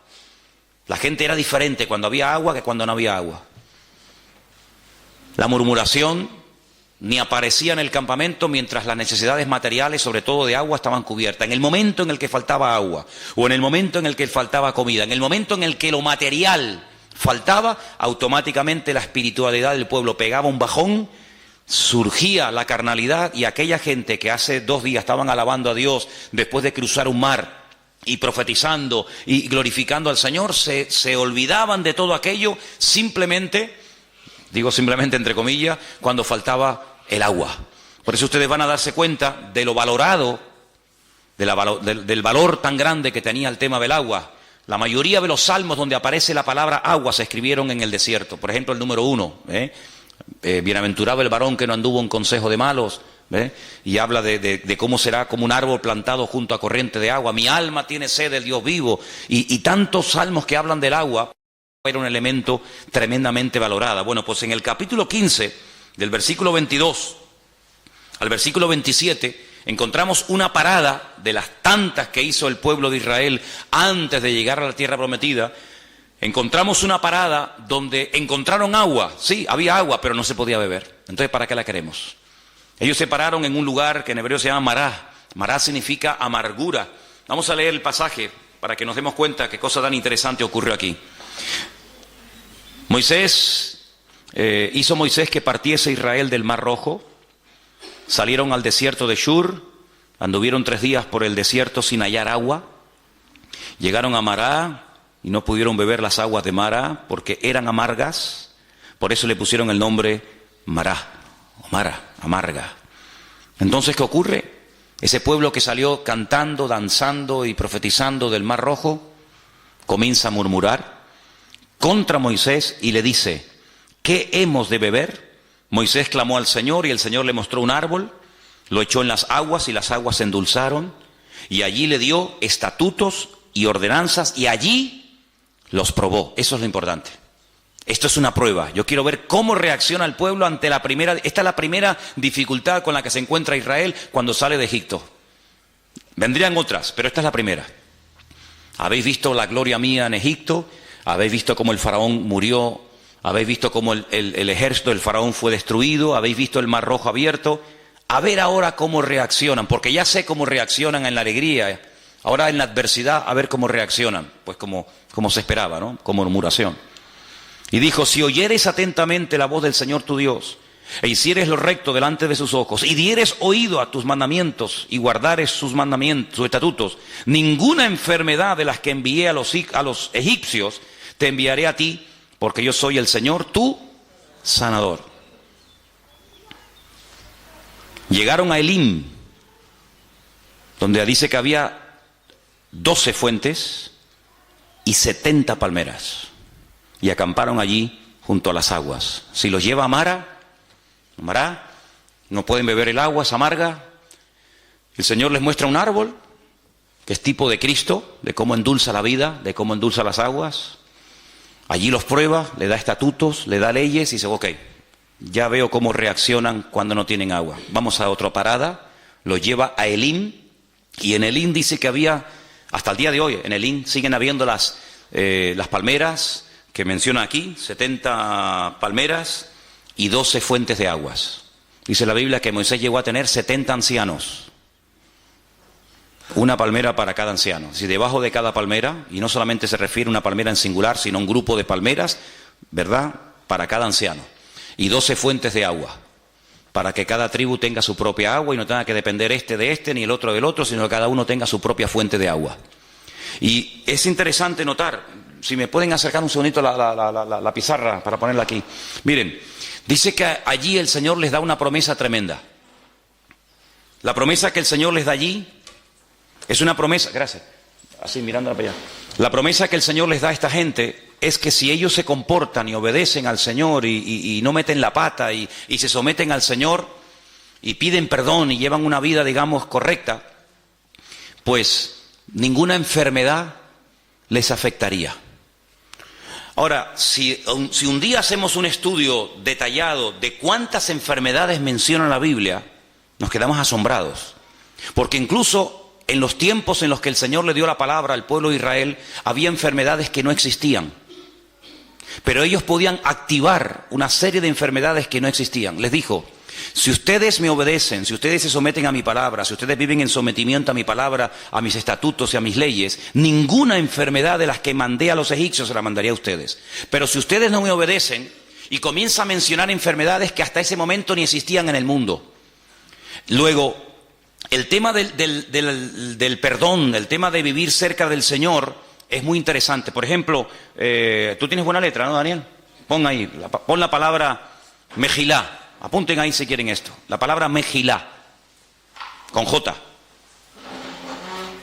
La gente era diferente cuando había agua que cuando no había agua. La murmuración ni aparecía en el campamento mientras las necesidades materiales, sobre todo de agua, estaban cubiertas. En el momento en el que faltaba agua, o en el momento en el que faltaba comida, en el momento en el que lo material faltaba, automáticamente la espiritualidad del pueblo pegaba un bajón, surgía la carnalidad, y aquella gente que hace 2 días estaban alabando a Dios después de cruzar un mar y profetizando y glorificando al Señor, se olvidaban de todo aquello simplemente, digo simplemente entre comillas, cuando faltaba el agua. Por eso ustedes van a darse cuenta de lo valorado, del valor tan grande que tenía el tema del agua. La mayoría de los salmos donde aparece la palabra agua se escribieron en el desierto. Por ejemplo, el número 1, bienaventurado el varón que no anduvo en consejo de malos, y habla de cómo será como un árbol plantado junto a corriente de agua. Mi alma tiene sed del Dios vivo, y tantos salmos que hablan del agua. Era un elemento tremendamente valorado. Bueno, pues en el capítulo 15, del versículo 22 al versículo 27, encontramos una parada de las tantas que hizo el pueblo de Israel antes de llegar a la tierra prometida. Encontramos una parada donde encontraron agua. Sí, había agua, pero no se podía beber. Entonces, ¿para qué la queremos? Ellos se pararon en un lugar que en hebreo se llama Mará. Mará significa amargura. Vamos a leer el pasaje para que nos demos cuenta qué cosa tan interesante ocurrió aquí. Hizo Moisés que partiese Israel del Mar Rojo. Salieron al desierto de Shur, anduvieron 3 días por el desierto sin hallar agua. Llegaron a Mará y no pudieron beber las aguas de Mará porque eran amargas. Por eso le pusieron el nombre Mará, o Mara, amarga. Entonces, ¿qué ocurre? Ese pueblo que salió cantando, danzando y profetizando del Mar Rojo, comienza a murmurar contra Moisés y le dice: ¿qué hemos de beber? Moisés clamó al Señor y el Señor le mostró un árbol, lo echó en las aguas y las aguas se endulzaron, y allí le dio estatutos y ordenanzas y allí los probó. Eso es lo importante. Esto es una prueba. Yo quiero ver cómo reacciona el pueblo ante la primera. Esta es la primera dificultad con la que se encuentra Israel cuando sale de Egipto. Vendrían otras, pero esta es la primera. Habéis visto la gloria mía en Egipto. Habéis visto cómo el faraón murió, habéis visto cómo el ejército del faraón fue destruido, habéis visto el Mar Rojo abierto. A ver ahora cómo reaccionan, porque ya sé cómo reaccionan en la alegría. Ahora en la adversidad, a ver cómo reaccionan. Pues como se esperaba, ¿no? Como murmuración. Y dijo: si oyeres atentamente la voz del Señor tu Dios, e hicieres lo recto delante de sus ojos, y dieres oído a tus mandamientos, y guardares sus mandamientos, sus estatutos, ninguna enfermedad de las que envié a los egipcios te enviaré a ti, porque yo soy el Señor, tu sanador. Llegaron a Elim, donde dice que había 12 fuentes y 70 palmeras, y acamparon allí junto a las aguas. Si los lleva a Mara, no pueden beber el agua, es amarga. El Señor les muestra un árbol que es tipo de Cristo, de cómo endulza la vida, de cómo endulza las aguas. Allí los prueba, le da estatutos, le da leyes y dice, ok, ya veo cómo reaccionan cuando no tienen agua. Vamos a otra parada, los lleva a Elim, y en Elim dice que había, hasta el día de hoy, en Elim siguen habiendo las palmeras que menciona aquí, 70 palmeras y 12 fuentes de aguas. Dice la Biblia que Moisés llegó a tener 70 ancianos. Una palmera para cada anciano. Si debajo de cada palmera, y no solamente se refiere a una palmera en singular, sino a un grupo de palmeras, ¿verdad?, para cada anciano. Y 12 fuentes de agua, para que cada tribu tenga su propia agua y no tenga que depender este de este ni el otro del otro, sino que cada uno tenga su propia fuente de agua. Y es interesante notar, si me pueden acercar un segundito la pizarra para ponerla aquí. Miren, dice que allí el Señor les da una promesa tremenda. La promesa que el Señor les da allí es una promesa, gracias, así mirándola para allá. La promesa que el Señor les da a esta gente es que si ellos se comportan y obedecen al Señor y no meten la pata y se someten al Señor y piden perdón y llevan una vida, digamos, correcta, pues ninguna enfermedad les afectaría. Ahora, si un día hacemos un estudio detallado de cuántas enfermedades menciona la Biblia, nos quedamos asombrados. Porque incluso en los tiempos en los que el Señor le dio la palabra al pueblo de Israel, había enfermedades que no existían. Pero ellos podían activar una serie de enfermedades que no existían. Les dijo, si ustedes me obedecen, si ustedes se someten a mi palabra, si ustedes viven en sometimiento a mi palabra, a mis estatutos y a mis leyes, ninguna enfermedad de las que mandé a los egipcios se la mandaría a ustedes. Pero si ustedes no me obedecen, y comienza a mencionar enfermedades que hasta ese momento ni existían en el mundo. Luego, el tema del perdón, el tema de vivir cerca del Señor es muy interesante. Por ejemplo, tú tienes buena letra, ¿no, Daniel? Pon ahí, pon la palabra Mejilá. Apunten ahí si quieren esto. La palabra Mejilá, con J.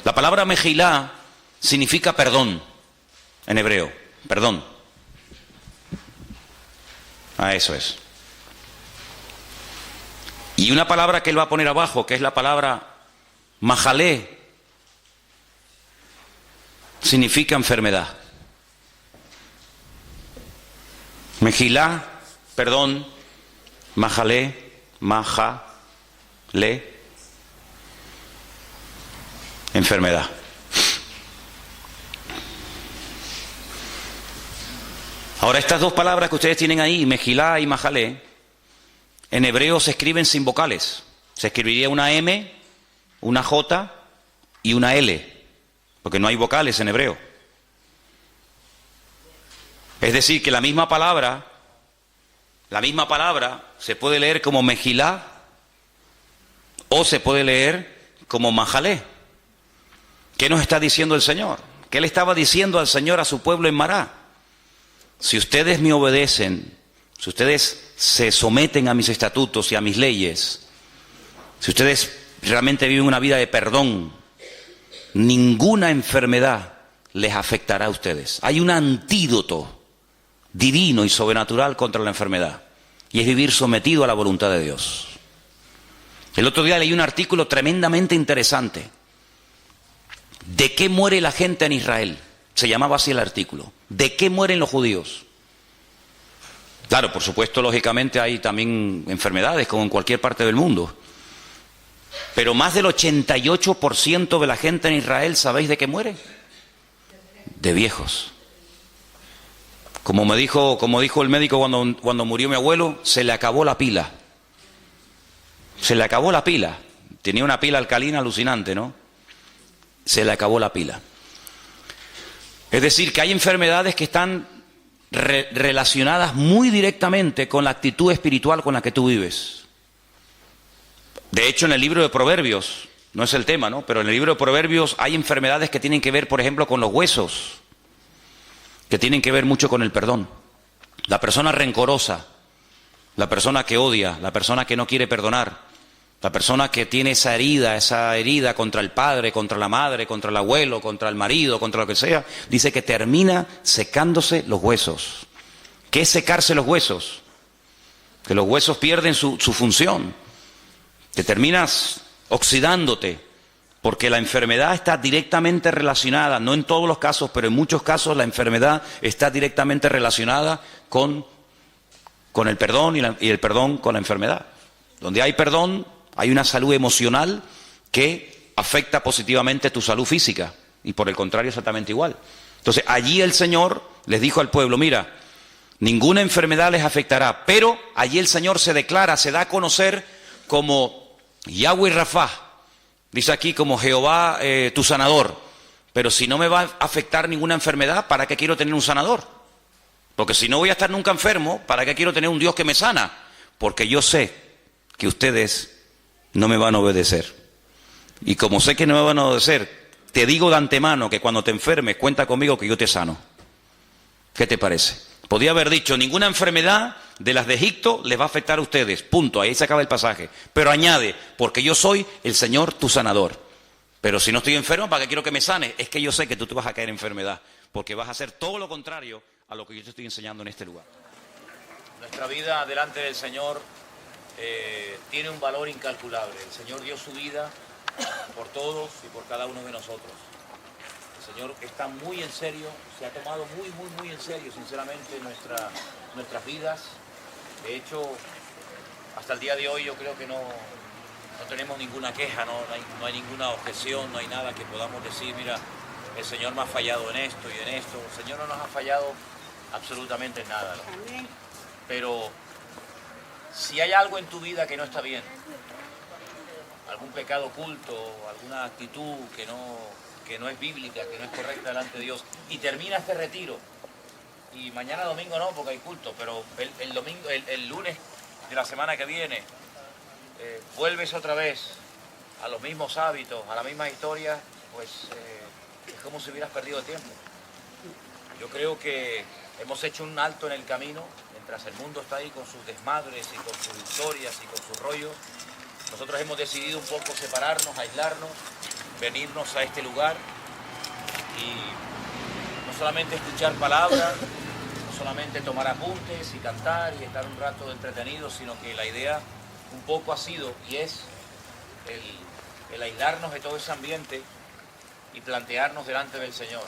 La palabra Mejilá significa perdón, en hebreo, perdón. Eso es. Y una palabra que él va a poner abajo, que es la palabra Majalé, significa enfermedad. Mejilá, perdón. Majalé, enfermedad. Ahora, estas dos palabras que ustedes tienen ahí, Mejilá y Majalé, en hebreo se escriben sin vocales. Se escribiría una M, una J y una L, porque no hay vocales en hebreo. Es decir, que la misma palabra se puede leer como Mejilá o se puede leer como Majalé. ¿Qué nos está diciendo el Señor? ¿Qué le estaba diciendo al Señor a su pueblo en Mará? Si ustedes me obedecen, si ustedes se someten a mis estatutos y a mis leyes, si ustedes realmente viven una vida de perdón, ninguna enfermedad les afectará a ustedes. Hay un antídoto divino y sobrenatural contra la enfermedad, y es vivir sometido a la voluntad de Dios. El otro día leí un artículo tremendamente interesante. ¿De qué muere la gente en Israel? Se llamaba así el artículo. ¿De qué mueren los judíos? Claro, por supuesto, lógicamente hay también enfermedades como en cualquier parte del mundo. Pero más del 88% de la gente en Israel, ¿sabéis de qué muere? De viejos. Como dijo el médico cuando murió mi abuelo, se le acabó la pila. Se le acabó la pila. Tenía una pila alcalina alucinante, ¿no? Se le acabó la pila. Es decir, que hay enfermedades que están relacionadas muy directamente con la actitud espiritual con la que tú vives. De hecho, en el libro de Proverbios, no es el tema, ¿no? Pero en el libro de Proverbios hay enfermedades que tienen que ver, por ejemplo, con los huesos, que tienen que ver mucho con el perdón. La persona rencorosa, la persona que odia, la persona que no quiere perdonar, la persona que tiene esa herida contra el padre, contra la madre, contra el abuelo, contra el marido, contra lo que sea, dice que termina secándose los huesos. ¿Qué es secarse los huesos? Que los huesos pierden su función, que terminas oxidándote, porque la enfermedad está directamente relacionada, no en todos los casos, pero en muchos casos la enfermedad está directamente relacionada con el perdón y el perdón con la enfermedad. Donde hay perdón, hay una salud emocional que afecta positivamente tu salud física, y por el contrario exactamente igual. Entonces allí el Señor les dijo al pueblo, mira, ninguna enfermedad les afectará, pero allí el Señor se declara, se da a conocer como Yahweh Rafá, dice aquí como Jehová tu sanador. Pero si no me va a afectar ninguna enfermedad, ¿para qué quiero tener un sanador? Porque si no voy a estar nunca enfermo, ¿para qué quiero tener un Dios que me sana? Porque yo sé que ustedes no me van a obedecer. Y como sé que no me van a obedecer, te digo de antemano que cuando te enfermes, cuenta conmigo que yo te sano. ¿Qué te parece? Podía haber dicho, ninguna enfermedad de las de Egipto les va a afectar a ustedes. Punto, ahí se acaba el pasaje. Pero añade, porque yo soy el Señor tu sanador. Pero si no estoy enfermo, ¿para qué quiero que me sanes? Es que yo sé que tú te vas a caer en enfermedad, porque vas a hacer todo lo contrario a lo que yo te estoy enseñando en este lugar. Nuestra vida delante del Señor tiene un valor incalculable. El Señor dio su vida por todos y por cada uno de nosotros. El Señor está muy en serio, se ha tomado muy en serio, sinceramente, nuestras vidas. De hecho, hasta el día de hoy yo creo que no tenemos ninguna queja, no hay ninguna objeción, no hay nada que podamos decir, mira, el Señor me ha fallado en esto y en esto. El Señor no nos ha fallado absolutamente en nada, ¿no? Pero si hay algo en tu vida que no está bien, algún pecado oculto, alguna actitud que no es bíblica, que no es correcta delante de Dios, y termina este retiro, y mañana domingo no, porque hay culto, pero el lunes de la semana que viene, vuelves otra vez a los mismos hábitos, a la misma historia, pues es como si hubieras perdido el tiempo. Yo creo que hemos hecho un alto en el camino, mientras el mundo está ahí con sus desmadres y con sus historias y con sus rollos. Nosotros hemos decidido un poco separarnos, aislarnos, venirnos a este lugar y no solamente escuchar palabras, no solamente tomar apuntes y cantar y estar un rato entretenidos, sino que la idea un poco ha sido y es el aislarnos de todo ese ambiente y plantearnos delante del Señor.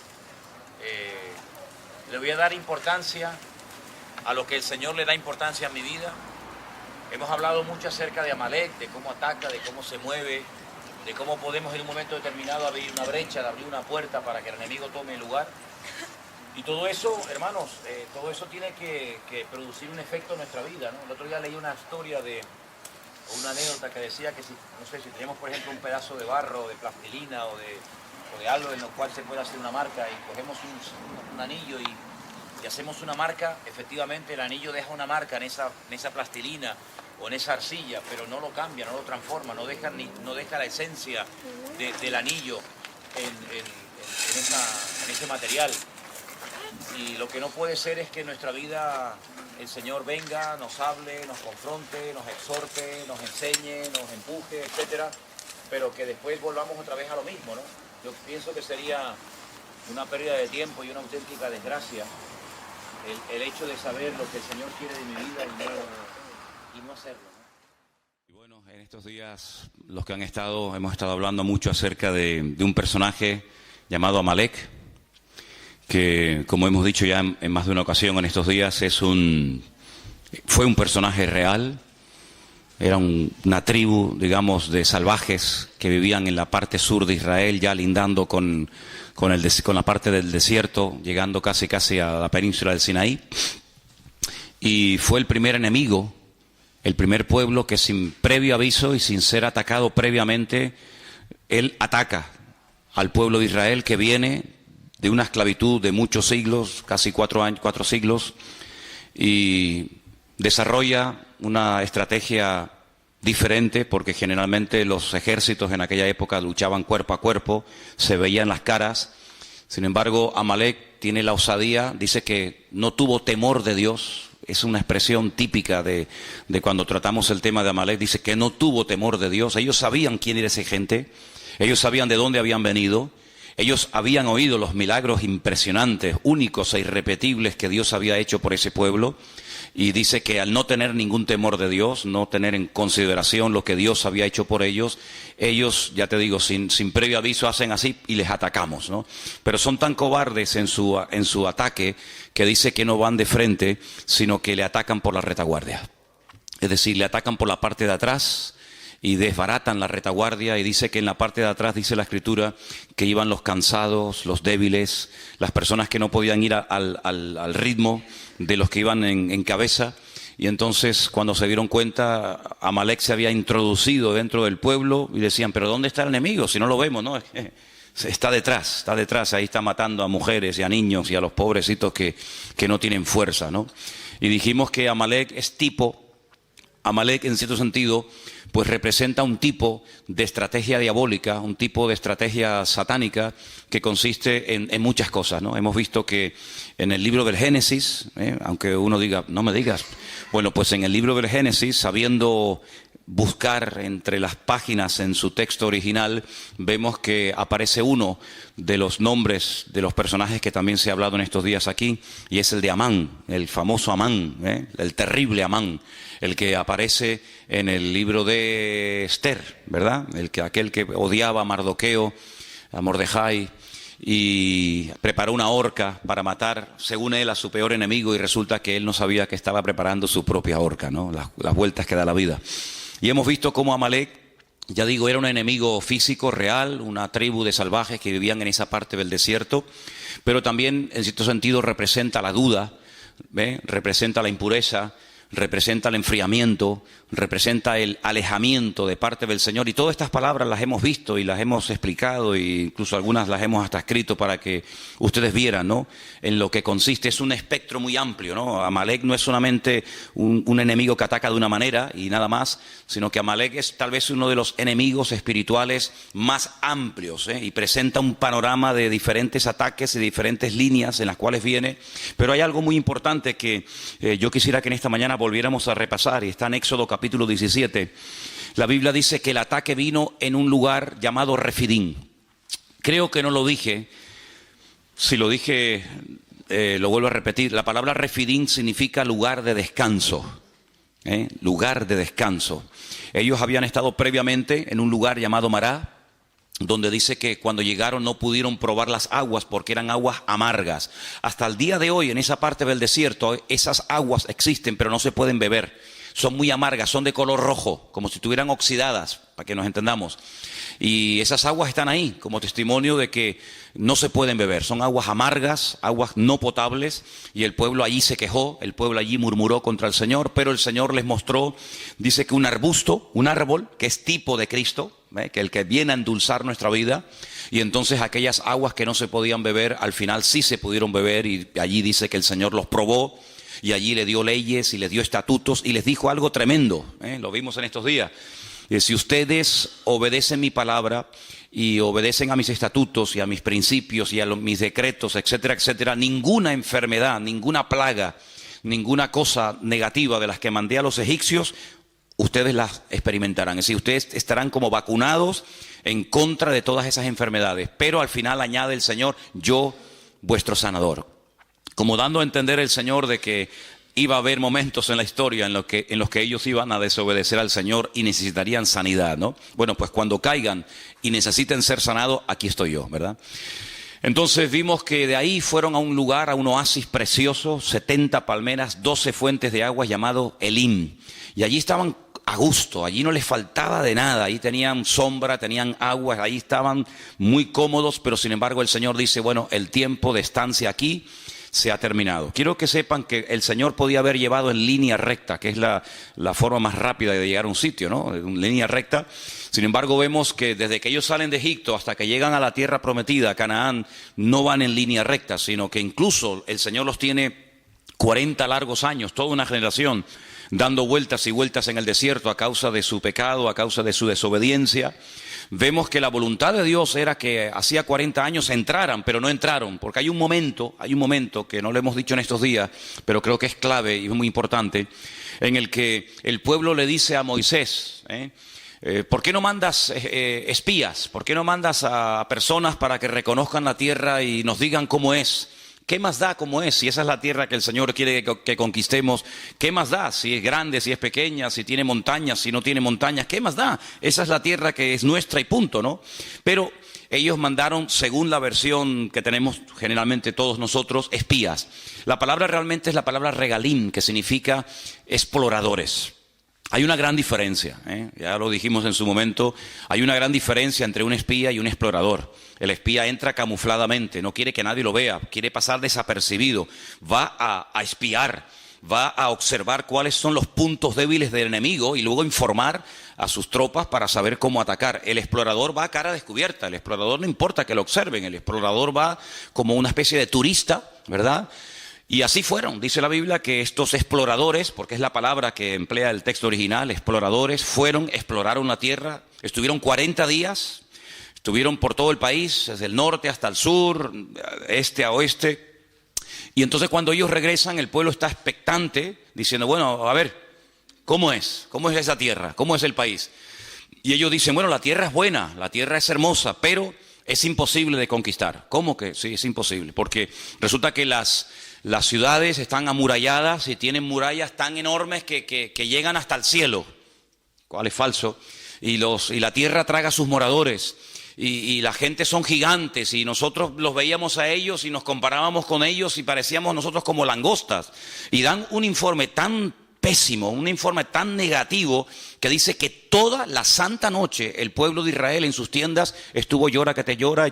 Le voy a dar importancia a lo que el Señor le da importancia a mi vida. Hemos hablado mucho acerca de Amalek, de cómo ataca, de cómo se mueve, de cómo podemos en un momento determinado abrir una brecha, de abrir una puerta para que el enemigo tome el lugar. Y todo eso, hermanos, todo eso tiene que producir un efecto en nuestra vida, ¿no? El otro día leí una historia o una anécdota que decía que si tenemos, por ejemplo, un pedazo de barro, de plastilina o de algo en lo cual se puede hacer una marca y cogemos un anillo y hacemos una marca, efectivamente el anillo deja una marca en esa plastilina o en esa arcilla, pero no lo cambia, no lo transforma, no deja la esencia del anillo en ese material. Y lo que no puede ser es que en nuestra vida el Señor venga, nos hable, nos confronte, nos exhorte, nos enseñe, nos empuje, etcétera, pero que después volvamos otra vez a lo mismo, ¿no? Yo pienso que sería una pérdida de tiempo y una auténtica desgracia el hecho de saber lo que el Señor quiere de mi vida y no hacerlo, ¿no? Y bueno, en estos días los que hemos estado hablando mucho acerca de un personaje llamado Amalek, que como hemos dicho ya en más de una ocasión en estos días, fue un personaje real. Era una tribu, digamos, de salvajes que vivían en la parte sur de Israel, ya lindando con la parte del desierto, llegando casi a la península del Sinaí. Y fue el primer enemigo, el primer pueblo que sin previo aviso y sin ser atacado previamente, él ataca al pueblo de Israel que viene de una esclavitud de muchos siglos, casi 4 siglos, y desarrolla una estrategia diferente, porque generalmente los ejércitos en aquella época luchaban cuerpo a cuerpo, se veían las caras. Sin embargo, Amalek tiene la osadía, dice que no tuvo temor de Dios. Es una expresión típica de cuando tratamos el tema de Amalek. Dice que no tuvo temor de Dios. Ellos sabían quién era esa gente, ellos sabían de dónde habían venido, ellos habían oído los milagros impresionantes, únicos e irrepetibles que Dios había hecho por ese pueblo. Y dice que al no tener ningún temor de Dios, no tener en consideración lo que Dios había hecho por ellos, ya te digo, sin previo aviso hacen así y les atacamos, ¿no? Pero son tan cobardes en su ataque que dice que no van de frente, sino que le atacan por la retaguardia. Es decir, le atacan por la parte de atrás y desbaratan la retaguardia, y dice que en la parte de atrás, dice la Escritura, que iban los cansados, los débiles, las personas que no podían ir al ritmo de los que iban en cabeza. Y entonces, cuando se dieron cuenta, Amalek se había introducido dentro del pueblo y decían, pero ¿dónde está el enemigo? Si no lo vemos, ¿no? Está detrás, ahí está matando a mujeres y a niños y a los pobrecitos que no tienen fuerza, ¿no? Y dijimos que Amalek en cierto sentido, pues representa un tipo de estrategia diabólica, un tipo de estrategia satánica que consiste en muchas cosas, ¿no? Hemos visto que en el libro del Génesis, aunque uno diga, no me digas, bueno, pues en el libro del Génesis, sabiendo buscar entre las páginas en su texto original, vemos que aparece uno de los nombres de los personajes que también se ha hablado en estos días aquí, y es el de Amán, el famoso Amán, el terrible Amán, el que aparece en el libro de Esther, ¿verdad? Aquel que odiaba a Mardoqueo, a Mordejai, y preparó una horca para matar, según él, a su peor enemigo, y resulta que él no sabía que estaba preparando su propia horca, ¿no? Las vueltas que da la vida. Y hemos visto cómo Amalek, ya digo, era un enemigo físico real, una tribu de salvajes que vivían en esa parte del desierto, pero también en cierto sentido representa la duda, representa la impureza, representa el enfriamiento, representa el alejamiento de parte del Señor. Y todas estas palabras las hemos visto y las hemos explicado, e incluso algunas las hemos hasta escrito para que ustedes vieran, ¿no?, en lo que consiste. Es un espectro muy amplio, ¿no? Amalek no es solamente un enemigo que ataca de una manera y nada más, sino que Amalek es tal vez uno de los enemigos espirituales más amplios, y presenta un panorama de diferentes ataques y diferentes líneas en las cuales viene. Pero hay algo muy importante que yo quisiera que en esta mañana volviéramos a repasar, y está en Éxodo capítulo 17. La Biblia dice que el ataque vino en un lugar llamado Refidín. Creo que no lo dije. Si lo dije, lo vuelvo a repetir. La palabra Refidín significa lugar de descanso. Lugar de descanso. Ellos habían estado previamente en un lugar llamado Mará, donde dice que cuando llegaron no pudieron probar las aguas porque eran aguas amargas. Hasta el día de hoy, en esa parte del desierto, esas aguas existen, pero no se pueden beber. Son muy amargas, son de color rojo, como si estuvieran oxidadas, para que nos entendamos. Y esas aguas están ahí como testimonio de que no se pueden beber. Son aguas amargas, aguas no potables, y el pueblo allí se quejó, el pueblo allí murmuró contra el Señor, pero el Señor les mostró, dice que un arbusto, un árbol, que es tipo de Cristo, que el que viene a endulzar nuestra vida, y entonces aquellas aguas que no se podían beber, al final sí se pudieron beber, y allí dice que el Señor los probó, y allí le dio leyes y le dio estatutos y les dijo algo tremendo, lo vimos en estos días. Si ustedes obedecen mi palabra y obedecen a mis estatutos y a mis principios y a mis decretos, etcétera, etcétera, ninguna enfermedad, ninguna plaga, ninguna cosa negativa de las que mandé a los egipcios, ustedes las experimentarán. Es decir, ustedes estarán como vacunados en contra de todas esas enfermedades. Pero al final añade el Señor, yo, vuestro sanador. Como dando a entender el Señor de que iba a haber momentos en la historia en los que ellos iban a desobedecer al Señor y necesitarían sanidad, ¿no? Bueno, pues cuando caigan y necesiten ser sanados, aquí estoy yo, ¿verdad? Entonces vimos que de ahí fueron a un lugar, a un oasis precioso, 70 palmeras, 12 fuentes de agua llamado Elim. Y allí estaban a gusto, allí no les faltaba de nada, ahí tenían sombra, tenían agua, ahí estaban muy cómodos, pero sin embargo el Señor dice, bueno, el tiempo de estancia aquí se ha terminado. Quiero que sepan que el Señor podía haber llevado en línea recta, que es la forma más rápida de llegar a un sitio, ¿no? En línea recta. Sin embargo, vemos que desde que ellos salen de Egipto hasta que llegan a la tierra prometida, a Canaán, no van en línea recta, sino que incluso el Señor los tiene 40 largos años, toda una generación, dando vueltas y vueltas en el desierto a causa de su pecado, a causa de su desobediencia. Vemos que la voluntad de Dios era que hacía 40 años entraran, pero no entraron, porque hay un momento que no lo hemos dicho en estos días, pero creo que es clave y es muy importante, en el que el pueblo le dice a Moisés, ¿por qué no mandas espías? ¿Por qué no mandas a personas para que reconozcan la tierra y nos digan cómo es? ¿Qué más da cómo es? Si esa es la tierra que el Señor quiere que conquistemos, ¿qué más da? Si es grande, si es pequeña, si tiene montañas, si no tiene montañas, ¿qué más da? Esa es la tierra que es nuestra y punto, ¿no? Pero ellos mandaron, según la versión que tenemos generalmente todos nosotros, espías. La palabra realmente es la palabra regalim, que significa exploradores. Hay una gran diferencia, ya lo dijimos en su momento, hay una gran diferencia entre un espía y un explorador. El espía entra camufladamente, no quiere que nadie lo vea, quiere pasar desapercibido, va a espiar, va a observar cuáles son los puntos débiles del enemigo y luego informar a sus tropas para saber cómo atacar. El explorador va a cara descubierta, el explorador no importa que lo observen, el explorador va como una especie de turista, ¿verdad? Y así fueron, dice la Biblia, que estos exploradores, porque es la palabra que emplea el texto original, exploradores, exploraron la tierra, estuvieron 40 días, estuvieron por todo el país, desde el norte hasta el sur, este a oeste. Y entonces cuando ellos regresan, el pueblo está expectante, diciendo, bueno, a ver, ¿cómo es? ¿Cómo es esa tierra? ¿Cómo es el país? Y ellos dicen, bueno, la tierra es buena, la tierra es hermosa, pero es imposible de conquistar. ¿Cómo que? Sí, es imposible, porque resulta que las ciudades están amuralladas y tienen murallas tan enormes que llegan hasta el cielo, cual es falso, y la tierra traga a sus moradores, y la gente son gigantes, y nosotros los veíamos a ellos y nos comparábamos con ellos y parecíamos nosotros como langostas, y dan un informe tan pésimo, un informe tan negativo, que dice que toda la santa noche el pueblo de Israel en sus tiendas estuvo llora que te llora,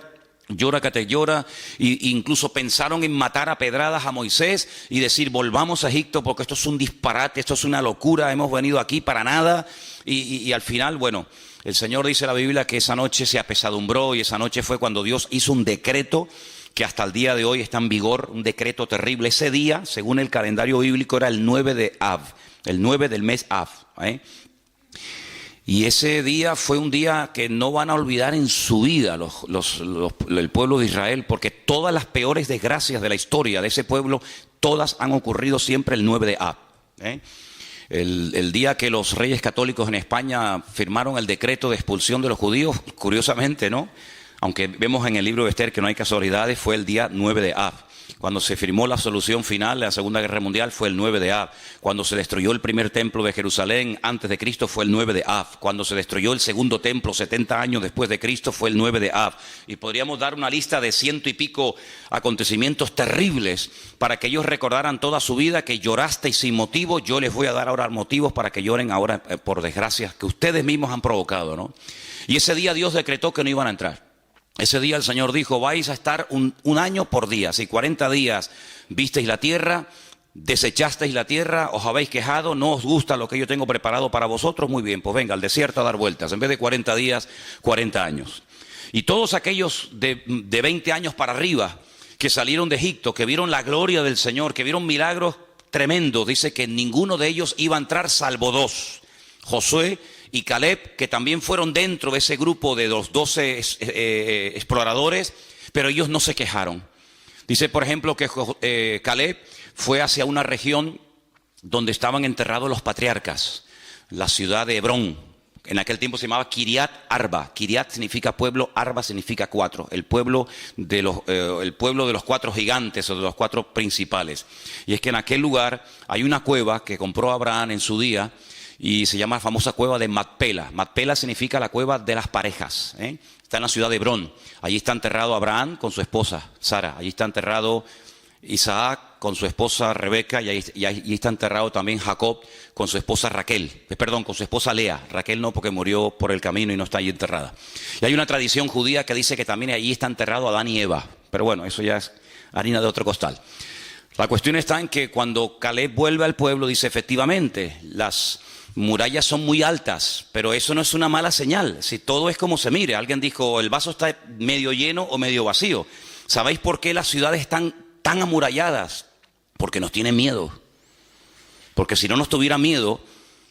e incluso pensaron en matar a pedradas a Moisés y decir, volvamos a Egipto porque esto es un disparate, esto es una locura, hemos venido aquí para nada, y al final, bueno, el Señor dice en la Biblia que esa noche se apesadumbró, y esa noche fue cuando Dios hizo un decreto que hasta el día de hoy está en vigor, un decreto terrible. Ese día, según el calendario bíblico, era el 9 de Av, el 9 del mes Av, Y ese día fue un día que no van a olvidar en su vida el pueblo de Israel, porque todas las peores desgracias de la historia de ese pueblo, todas han ocurrido siempre el 9 de Av. El día que los reyes católicos en España firmaron el decreto de expulsión de los judíos, curiosamente, ¿no? Aunque vemos en el libro de Esther que no hay casualidades, fue el día 9 de Av. Cuando se firmó la solución final de la Segunda Guerra Mundial fue el 9 de Av. Cuando se destruyó el primer templo de Jerusalén antes de Cristo fue el 9 de Av. Cuando se destruyó el segundo templo 70 años después de Cristo fue el 9 de Av. Y podríamos dar una lista de 100 y pico acontecimientos terribles para que ellos recordaran toda su vida que llorasteis sin motivo. Yo les voy a dar ahora motivos para que lloren ahora por desgracias que ustedes mismos han provocado, ¿no? Y ese día Dios decretó que no iban a entrar. Ese día el Señor dijo, vais a estar un año por día. Si 40 días visteis la tierra, desechasteis la tierra, os habéis quejado, no os gusta lo que yo tengo preparado para vosotros, muy bien, pues venga al desierto a dar vueltas. En vez de 40 días, 40 años. Y todos aquellos de 20 años para arriba que salieron de Egipto, que vieron la gloria del Señor, que vieron milagros tremendos, dice que ninguno de ellos iba a entrar salvo dos, Josué y Caleb, que también fueron dentro de ese grupo de los 12 exploradores, pero ellos no se quejaron. Dice, por ejemplo, que Caleb fue hacia una región donde estaban enterrados los patriarcas, la ciudad de Hebrón. En aquel tiempo se llamaba Kiriat Arba. Kiriat significa pueblo, Arba significa cuatro. El pueblo de los cuatro gigantes o de los cuatro principales. Y es que en aquel lugar hay una cueva que compró Abraham en su día, y se llama la famosa cueva de Macpela. Macpela significa la cueva de las parejas, Está en la ciudad de Hebrón. Allí está enterrado Abraham con su esposa Sara. Allí está enterrado Isaac con su esposa Rebeca, y allí está enterrado también Jacob con su esposa con su esposa Lea. Raquel no, porque murió por el camino y no está allí enterrada. Y hay una tradición judía que dice que también allí está enterrado Adán y Eva. Pero bueno, eso ya es harina de otro costal. La cuestión está en que cuando Caleb vuelve al pueblo, dice, efectivamente, las murallas son muy altas, pero eso no es una mala señal. Si todo es como se mire, alguien dijo, el vaso está medio lleno o medio vacío. ¿Sabéis por qué las ciudades están tan amuralladas? Porque nos tienen miedo. Porque si no nos tuviera miedo,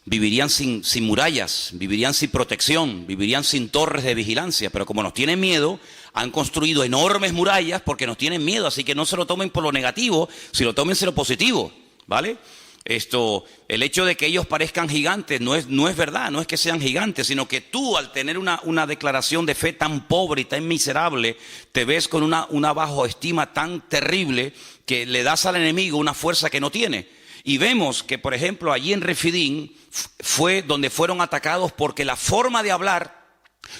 vivirían sin murallas, vivirían sin protección, vivirían sin torres de vigilancia. Pero como nos tienen miedo, han construido enormes murallas porque nos tienen miedo. Así que no se lo tomen por lo negativo, sino tómense lo positivo, ¿vale? El hecho de que ellos parezcan gigantes no es verdad, no es que sean gigantes, sino que tú, al tener una declaración de fe tan pobre y tan miserable, te ves con una bajoestima tan terrible que le das al enemigo una fuerza que no tiene. Y vemos que, por ejemplo, allí en Refidín fue donde fueron atacados porque la forma de hablar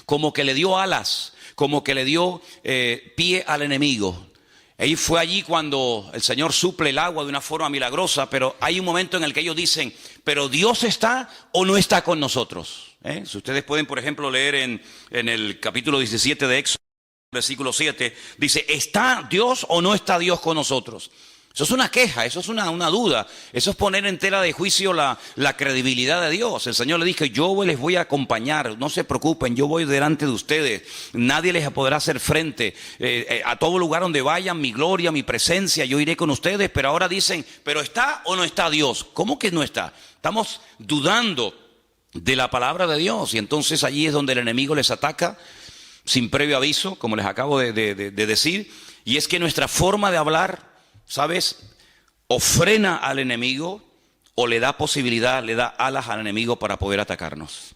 como que le dio alas, como que le dio pie al enemigo. Ahí fue allí cuando el Señor suple el agua de una forma milagrosa, pero hay un momento en el que ellos dicen, ¿pero Dios está o no está con nosotros? Si ustedes pueden, por ejemplo, leer en el capítulo 17 de Éxodo, versículo 7, dice, ¿está Dios o no está Dios con nosotros? Eso es una queja, eso es una duda, eso es poner en tela de juicio la credibilidad de Dios. El Señor le dijo, yo les voy a acompañar, no se preocupen, yo voy delante de ustedes, nadie les podrá hacer frente, a todo lugar donde vayan, mi gloria, mi presencia, yo iré con ustedes. Pero ahora dicen, ¿pero está o no está Dios? ¿Cómo que no está? Estamos dudando de la palabra de Dios, y entonces allí es donde el enemigo les ataca sin previo aviso, como les acabo de decir, y es que nuestra forma de hablar, ¿sabes?, o frena al enemigo o le da posibilidad, le da alas al enemigo para poder atacarnos.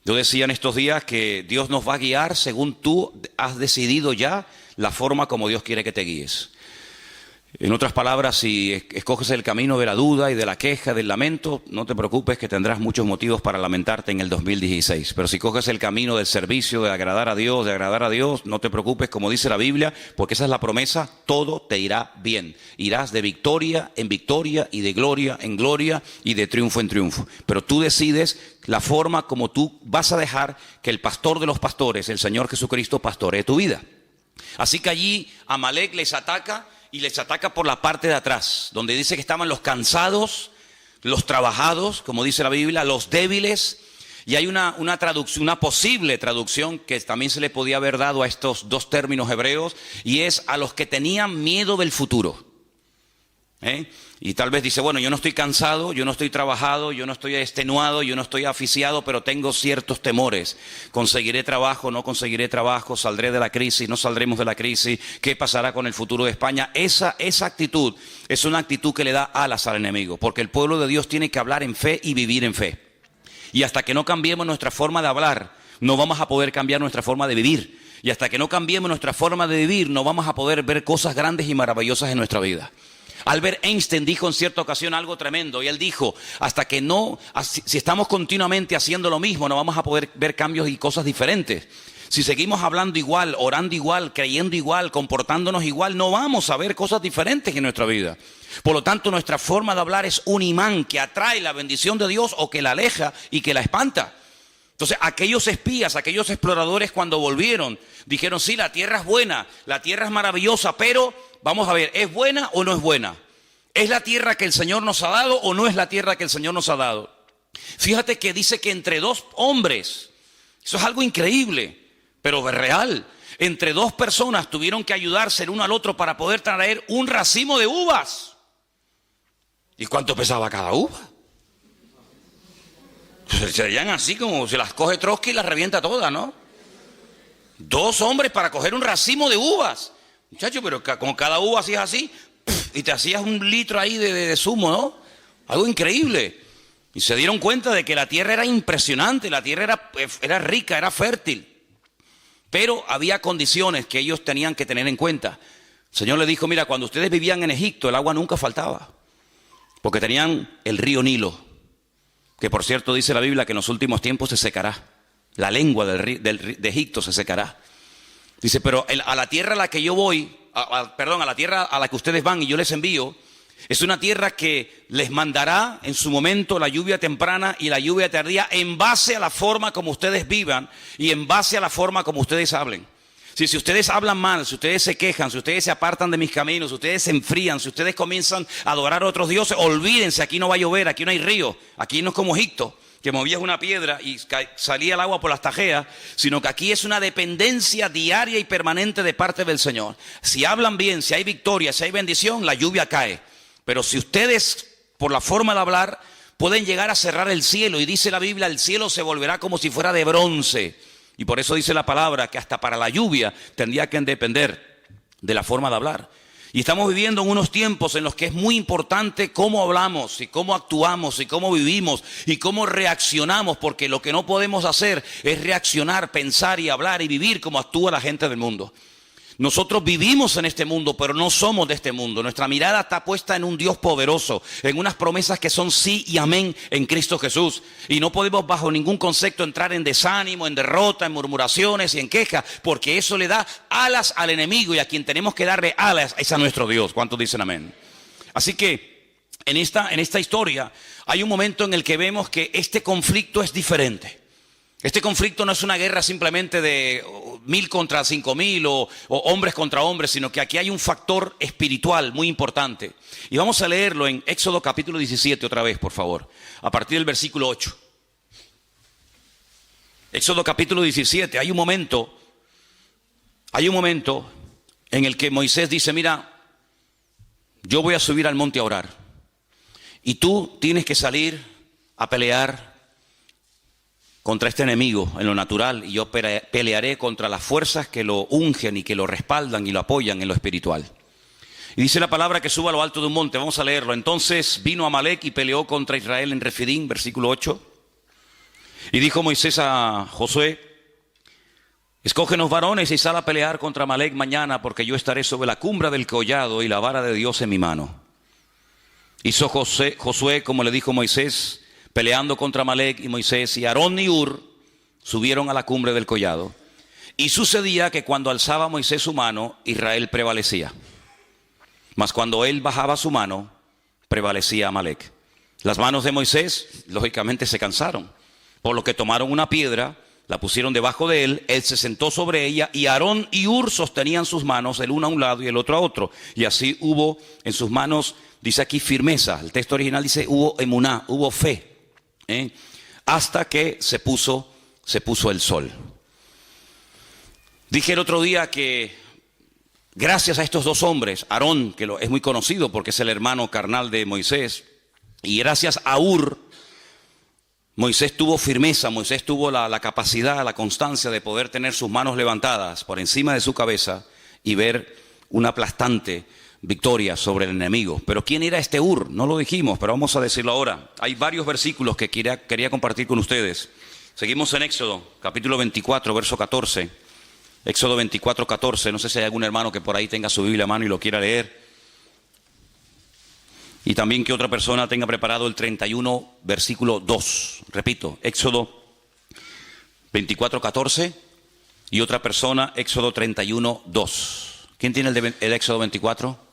Yo decía en estos días que Dios nos va a guiar según tú has decidido ya la forma como Dios quiere que te guíes. En otras palabras, si escoges el camino de la duda y de la queja, del lamento, no te preocupes que tendrás muchos motivos para lamentarte en el 2016. Pero si coges el camino del servicio, de agradar a Dios, no te preocupes, como dice la Biblia, porque esa es la promesa, todo te irá bien. Irás de victoria en victoria y de gloria en gloria y de triunfo en triunfo. Pero tú decides la forma como tú vas a dejar que el pastor de los pastores, el Señor Jesucristo, pastoree tu vida. Así que allí Amalek les ataca. Y les ataca por la parte de atrás, donde dice que estaban los cansados, los trabajados, como dice la Biblia, los débiles. Y hay una traducción, una posible traducción que también se le podía haber dado a estos dos términos hebreos, y es a los que tenían miedo del futuro. Y tal vez dice, bueno, yo no estoy cansado, yo no estoy trabajado, yo no estoy extenuado, yo no estoy asfixiado, pero tengo ciertos temores. ¿Conseguiré trabajo? ¿No conseguiré trabajo? ¿Saldré de la crisis? ¿No saldremos de la crisis? ¿Qué pasará con el futuro de España? Esa actitud es una actitud que le da alas al enemigo, porque el pueblo de Dios tiene que hablar en fe y vivir en fe. Y hasta que no cambiemos nuestra forma de hablar, no vamos a poder cambiar nuestra forma de vivir. Y hasta que no cambiemos nuestra forma de vivir, no vamos a poder ver cosas grandes y maravillosas en nuestra vida. Albert Einstein dijo en cierta ocasión algo tremendo, y él dijo, si estamos continuamente haciendo lo mismo, no vamos a poder ver cambios y cosas diferentes. Si seguimos hablando igual, orando igual, creyendo igual, comportándonos igual, no vamos a ver cosas diferentes en nuestra vida. Por lo tanto, nuestra forma de hablar es un imán que atrae la bendición de Dios o que la aleja y que la espanta. Entonces, aquellos espías, aquellos exploradores, cuando volvieron, dijeron, sí, la tierra es buena, la tierra es maravillosa, pero vamos a ver, ¿es buena o no es buena? ¿Es la tierra que el Señor nos ha dado o no es la tierra que el Señor nos ha dado? Fíjate que dice que entre dos hombres, eso es algo increíble, pero es real, entre dos personas tuvieron que ayudarse el uno al otro para poder traer un racimo de uvas. ¿Y cuánto pesaba cada uva? Serían así como se las coge Trotsky y las revienta todas, ¿no? Dos hombres para coger un racimo de uvas. Muchacho, pero con cada uva hacías así, y te hacías un litro ahí de zumo, ¿no? Algo increíble. Y se dieron cuenta de que la tierra era impresionante, la tierra era rica, era fértil. Pero había condiciones que ellos tenían que tener en cuenta. El Señor les dijo, mira, cuando ustedes vivían en Egipto, el agua nunca faltaba. Porque tenían el río Nilo, que por cierto dice la Biblia que en los últimos tiempos se secará. La lengua de Egipto se secará. Dice, pero a la tierra a la que yo voy, a la tierra a la que ustedes van y yo les envío, es una tierra que les mandará en su momento la lluvia temprana y la lluvia tardía en base a la forma como ustedes vivan y en base a la forma como ustedes hablen. Si ustedes hablan mal, si ustedes se quejan, si ustedes se apartan de mis caminos, si ustedes se enfrían, si ustedes comienzan a adorar a otros dioses, olvídense, aquí no va a llover, aquí no hay río, aquí no es como Egipto, que movías una piedra y salía el agua por las tajeas, sino que aquí es una dependencia diaria y permanente de parte del Señor. Si hablan bien, si hay victoria, si hay bendición, la lluvia cae. Pero si ustedes, por la forma de hablar, pueden llegar a cerrar el cielo, y dice la Biblia, el cielo se volverá como si fuera de bronce. Y por eso dice la palabra que hasta para la lluvia tendría que depender de la forma de hablar. Y estamos viviendo en unos tiempos en los que es muy importante cómo hablamos y cómo actuamos y cómo vivimos y cómo reaccionamos, porque lo que no podemos hacer es reaccionar, pensar y hablar y vivir como actúa la gente del mundo. Nosotros vivimos en este mundo, pero no somos de este mundo. Nuestra mirada está puesta en un Dios poderoso, en unas promesas que son sí y amén en Cristo Jesús. Y no podemos bajo ningún concepto entrar en desánimo, en derrota, en murmuraciones y en quejas, porque eso le da alas al enemigo, y a quien tenemos que darle alas es a nuestro Dios. ¿Cuántos dicen amén? Así que en esta historia hay un momento en el que vemos que este conflicto es diferente. Este conflicto no es una guerra simplemente de 1000 contra 5000 o hombres contra hombres, sino que aquí hay un factor espiritual muy importante. Y vamos a leerlo en Éxodo capítulo 17 otra vez, por favor, a partir del versículo 8. Éxodo capítulo 17, hay un momento en el que Moisés dice, mira, yo voy a subir al monte a orar, y tú tienes que salir a pelear contra este enemigo en lo natural, y yo pelearé contra las fuerzas que lo ungen y que lo respaldan y lo apoyan en lo espiritual. Y dice la palabra que suba a lo alto de un monte. Vamos a leerlo. Entonces vino Amalek y peleó contra Israel en Refidim, versículo 8. Y dijo Moisés a Josué, escógenos varones y sal a pelear contra Amalek mañana, porque yo estaré sobre la cumbre del collado y la vara de Dios en mi mano. Hizo Josué como le dijo Moisés, peleando contra Amalek, y Moisés y Aarón y Hur subieron a la cumbre del collado. Y sucedía que cuando alzaba Moisés su mano, Israel prevalecía. Mas cuando él bajaba su mano, prevalecía Amalek. Las manos de Moisés, lógicamente, se cansaron, por lo que tomaron una piedra, la pusieron debajo de él, él se sentó sobre ella, y Aarón y Hur sostenían sus manos, el uno a un lado y el otro a otro. Y así hubo en sus manos, dice aquí, firmeza. El texto original dice, hubo emuná, hubo fe. Hasta que se puso el sol. Dije el otro día que gracias a estos dos hombres, Aarón, que es muy conocido porque es el hermano carnal de Moisés, y gracias a Hur, Moisés tuvo firmeza, Moisés tuvo la capacidad, la constancia de poder tener sus manos levantadas por encima de su cabeza y ver una aplastante victoria sobre el enemigo. Pero ¿quién era este Hur? No lo dijimos, pero vamos a decirlo ahora. Hay varios versículos que quería compartir con ustedes. Seguimos en Éxodo, capítulo 24, verso 14. Éxodo 24, 14. No sé si hay algún hermano que por ahí tenga su Biblia a mano y lo quiera leer. Y también que otra persona tenga preparado el 31, versículo 2. Repito, Éxodo 24, 14. Y otra persona, Éxodo 31, 2. ¿Quién tiene el Éxodo 24?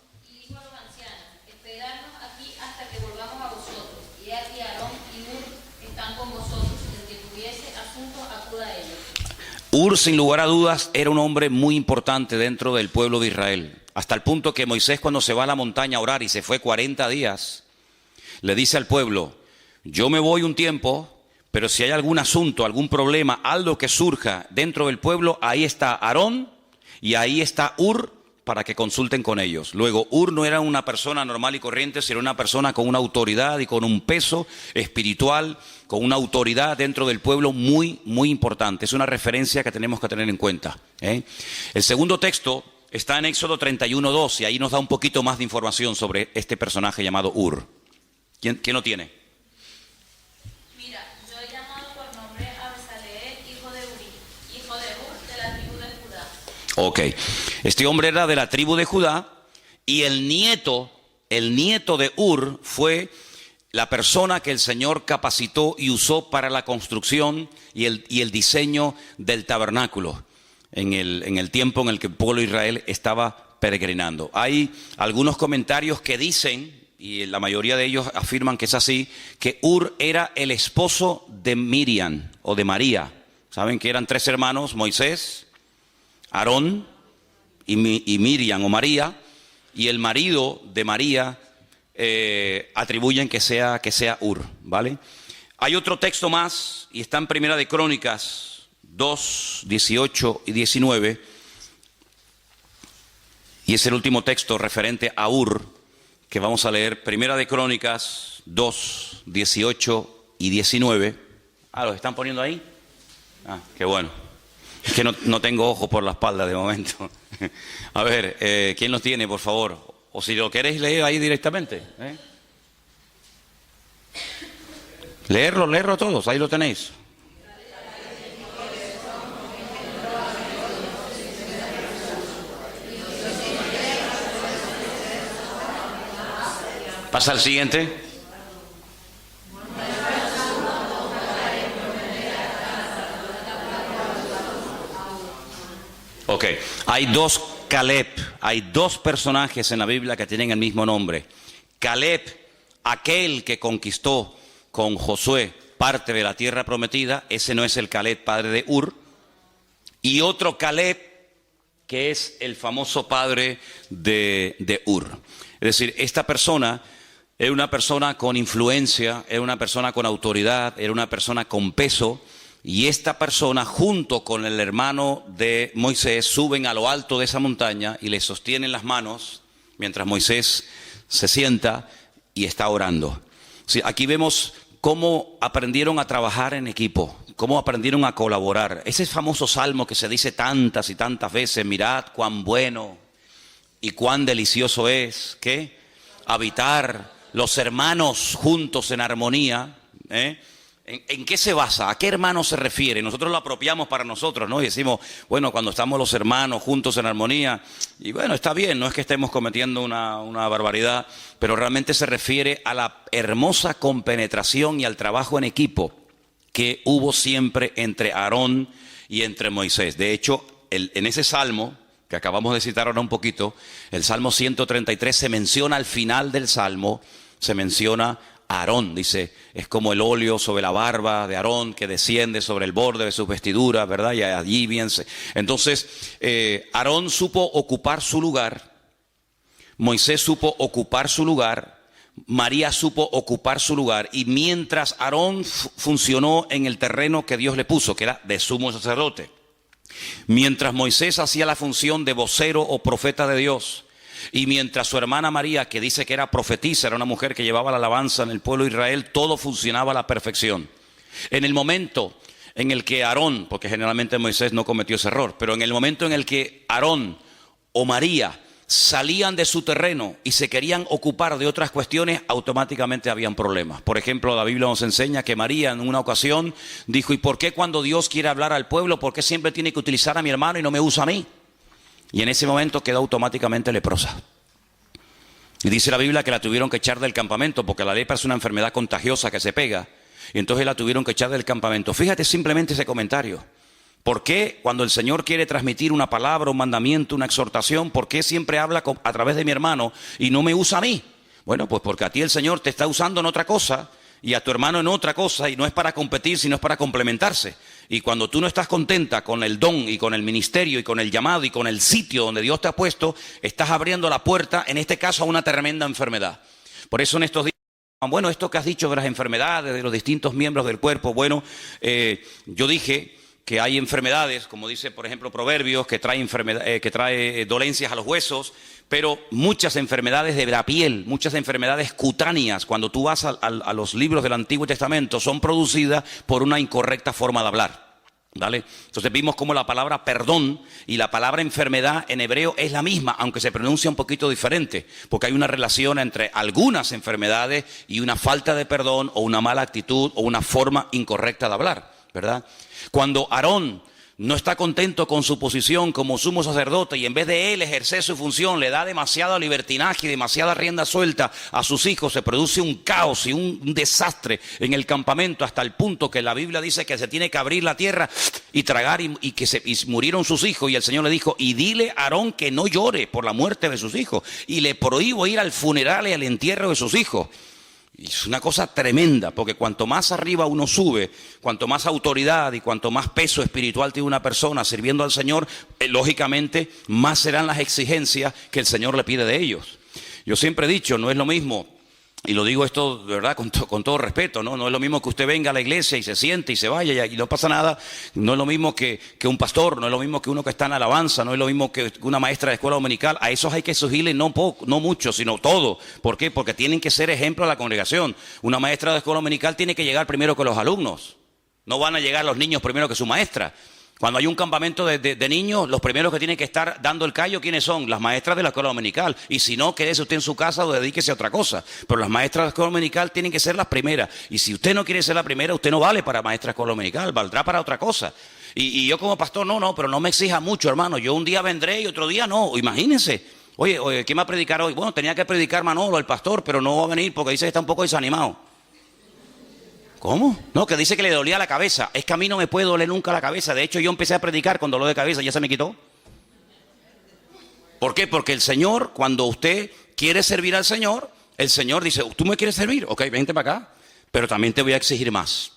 Hur, sin lugar a dudas, era un hombre muy importante dentro del pueblo de Israel. Hasta el punto que Moisés, cuando se va a la montaña a orar, y se fue 40 días, le dice al pueblo, yo me voy un tiempo, pero si hay algún asunto, algún problema, algo que surja dentro del pueblo, ahí está Aarón y ahí está Hur para que consulten con ellos. Luego, Hur no era una persona normal y corriente, sino una persona con una autoridad y con un peso espiritual, con una autoridad dentro del pueblo muy, muy importante. Es una referencia que tenemos que tener en cuenta. El segundo texto está en Éxodo 31, 2, y ahí nos da un poquito más de información sobre este personaje llamado Hur. ¿Quién lo tiene? Mira, yo he llamado por nombre a Besaleel, hijo de Uri, hijo de Hur, de la tribu de Judá. Ok, este hombre era de la tribu de Judá, y el nieto de Hur fue la persona que el Señor capacitó y usó para la construcción y el diseño del tabernáculo en el tiempo en el que el pueblo de Israel estaba peregrinando. Hay algunos comentarios que dicen, y la mayoría de ellos afirman que es así, que Hur era el esposo de Miriam o de María. Saben que eran 3 hermanos, Moisés, Aarón y Miriam o María, y el marido de María atribuyen que sea Ur, ¿vale? Hay otro texto más, y está en Primera de Crónicas 2, 18 y 19, y es el último texto referente a Ur que vamos a leer. Primera de Crónicas 2, 18 y 19. ¿Los están poniendo ahí? Qué bueno. Es que no tengo ojo por la espalda de momento. A ver, ¿quién los tiene, por favor? O si lo queréis leer ahí directamente. Leerlo todos, ahí lo tenéis. Pasa al siguiente. Ok, hay dos Caleb, hay dos personajes en la Biblia que tienen el mismo nombre. Caleb, aquel que conquistó con Josué parte de la tierra prometida, ese no es el Caleb padre de Ur. Y otro Caleb que es el famoso padre de Ur. Es decir, esta persona era una persona con influencia, era una persona con autoridad, era una persona con peso. Y esta persona, junto con el hermano de Moisés, suben a lo alto de esa montaña y le sostienen las manos mientras Moisés se sienta y está orando. Sí, aquí vemos cómo aprendieron a trabajar en equipo, cómo aprendieron a colaborar. Ese famoso salmo que se dice tantas y tantas veces: mirad cuán bueno y cuán delicioso es, ¿qué? Habitar los hermanos juntos en armonía, ¿En qué se basa? ¿A qué hermano se refiere? Nosotros lo apropiamos para nosotros, ¿no? Y decimos, bueno, cuando estamos los hermanos juntos en armonía, y bueno, está bien, no es que estemos cometiendo una barbaridad, pero realmente se refiere a la hermosa compenetración y al trabajo en equipo que hubo siempre entre Aarón y entre Moisés. De hecho, en ese salmo que acabamos de citar ahora un poquito, el Salmo 133, se menciona al final del salmo, se menciona Aarón, dice, es como el óleo sobre la barba de Aarón que desciende sobre el borde de sus vestiduras, ¿verdad? Y allí bien. Entonces, Aarón supo ocupar su lugar, Moisés supo ocupar su lugar, María supo ocupar su lugar, y mientras Aarón funcionó en el terreno que Dios le puso, que era de sumo sacerdote, mientras Moisés hacía la función de vocero o profeta de Dios, y mientras su hermana María, que dice que era profetisa, era una mujer que llevaba la alabanza en el pueblo de Israel, todo funcionaba a la perfección. En el momento en el que Aarón, porque generalmente Moisés no cometió ese error, pero en el momento en el que Aarón o María salían de su terreno y se querían ocupar de otras cuestiones, automáticamente habían problemas. Por ejemplo, la Biblia nos enseña que María en una ocasión dijo: ¿y por qué cuando Dios quiere hablar al pueblo, por qué siempre tiene que utilizar a mi hermano y no me usa a mí? Y en ese momento quedó automáticamente leprosa. Y dice la Biblia que la tuvieron que echar del campamento, porque la lepra es una enfermedad contagiosa que se pega. Y entonces la tuvieron que echar del campamento. Fíjate simplemente ese comentario. ¿Por qué cuando el Señor quiere transmitir una palabra, un mandamiento, una exhortación, por qué siempre habla a través de mi hermano y no me usa a mí? Bueno, pues porque a ti el Señor te está usando en otra cosa y a tu hermano en otra cosa, y no es para competir, sino es para complementarse. Y cuando tú no estás contenta con el don y con el ministerio y con el llamado y con el sitio donde Dios te ha puesto, estás abriendo la puerta, en este caso, a una tremenda enfermedad. Por eso en estos días, bueno, esto que has dicho de las enfermedades, de los distintos miembros del cuerpo, bueno, yo dije que hay enfermedades, como dice por ejemplo Proverbios, que trae dolencias a los huesos, pero muchas enfermedades de la piel, muchas enfermedades cutáneas, cuando tú vas a los libros del Antiguo Testamento, son producidas por una incorrecta forma de hablar, ¿vale? Entonces vimos cómo la palabra perdón y la palabra enfermedad en hebreo es la misma, aunque se pronuncia un poquito diferente, porque hay una relación entre algunas enfermedades y una falta de perdón o una mala actitud o una forma incorrecta de hablar, ¿verdad? Cuando Aarón no está contento con su posición como sumo sacerdote y en vez de él ejercer su función le da demasiado libertinaje y demasiada rienda suelta a sus hijos, se produce un caos y un desastre en el campamento, hasta el punto que la Biblia dice que se tiene que abrir la tierra y tragar, y murieron sus hijos, y el Señor le dijo: y dile a Aarón que no llore por la muerte de sus hijos, y le prohíbo ir al funeral y al entierro de sus hijos. Y es una cosa tremenda, porque cuanto más arriba uno sube, cuanto más autoridad y cuanto más peso espiritual tiene una persona sirviendo al Señor, lógicamente más serán las exigencias que el Señor le pide de ellos. Yo siempre he dicho, no es lo mismo, y lo digo esto de verdad con todo respeto, ¿no? Es lo mismo que usted venga a la iglesia y se siente y se vaya y no pasa nada. No es lo mismo que un pastor, no es lo mismo que uno que está en alabanza, no es lo mismo que una maestra de escuela dominical. A esos hay que exigirle no mucho, sino todo. ¿Por qué? Porque tienen que ser ejemplo a la congregación. Una maestra de escuela dominical tiene que llegar primero que los alumnos. No van a llegar los niños primero que su maestra. Cuando hay un campamento de niños, los primeros que tienen que estar dando el callo, ¿quiénes son? Las maestras de la escuela dominical. Y si no, quédese usted en su casa o dedíquese a otra cosa. Pero las maestras de la escuela dominical tienen que ser las primeras. Y si usted no quiere ser la primera, usted no vale para maestra de escuela dominical, valdrá para otra cosa. Y yo como pastor, pero no me exija mucho, hermano. Yo un día vendré y otro día no. Imagínense. Oye, ¿quién va a predicar hoy? Bueno, tenía que predicar Manolo, el pastor, pero no va a venir porque dice que está un poco desanimado. ¿Cómo? No, que dice que le dolía la cabeza. Es que a mí no me puede doler nunca la cabeza. De hecho, yo empecé a predicar con dolor de cabeza, ya se me quitó. ¿Por qué? Porque el Señor, cuando usted quiere servir al Señor, el Señor dice, ¿tú me quieres servir? Ok, vente para acá. Pero también te voy a exigir más.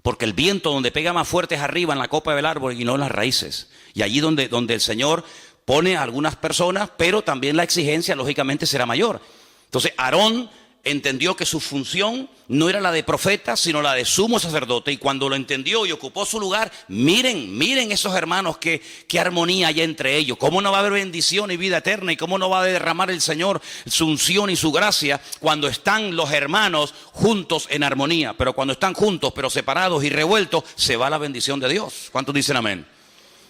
Porque el viento donde pega más fuerte es arriba, en la copa del árbol y no en las raíces. Y allí donde el Señor pone a algunas personas, pero también la exigencia, lógicamente, será mayor. Entonces, Aarón entendió que su función no era la de profeta, sino la de sumo sacerdote. Y cuando lo entendió y ocupó su lugar, miren esos hermanos, qué armonía hay entre ellos. Cómo no va a haber bendición y vida eterna, y cómo no va a derramar el Señor su unción y su gracia cuando están los hermanos juntos en armonía. Pero cuando están juntos, pero separados y revueltos, se va la bendición de Dios. ¿Cuántos dicen amén?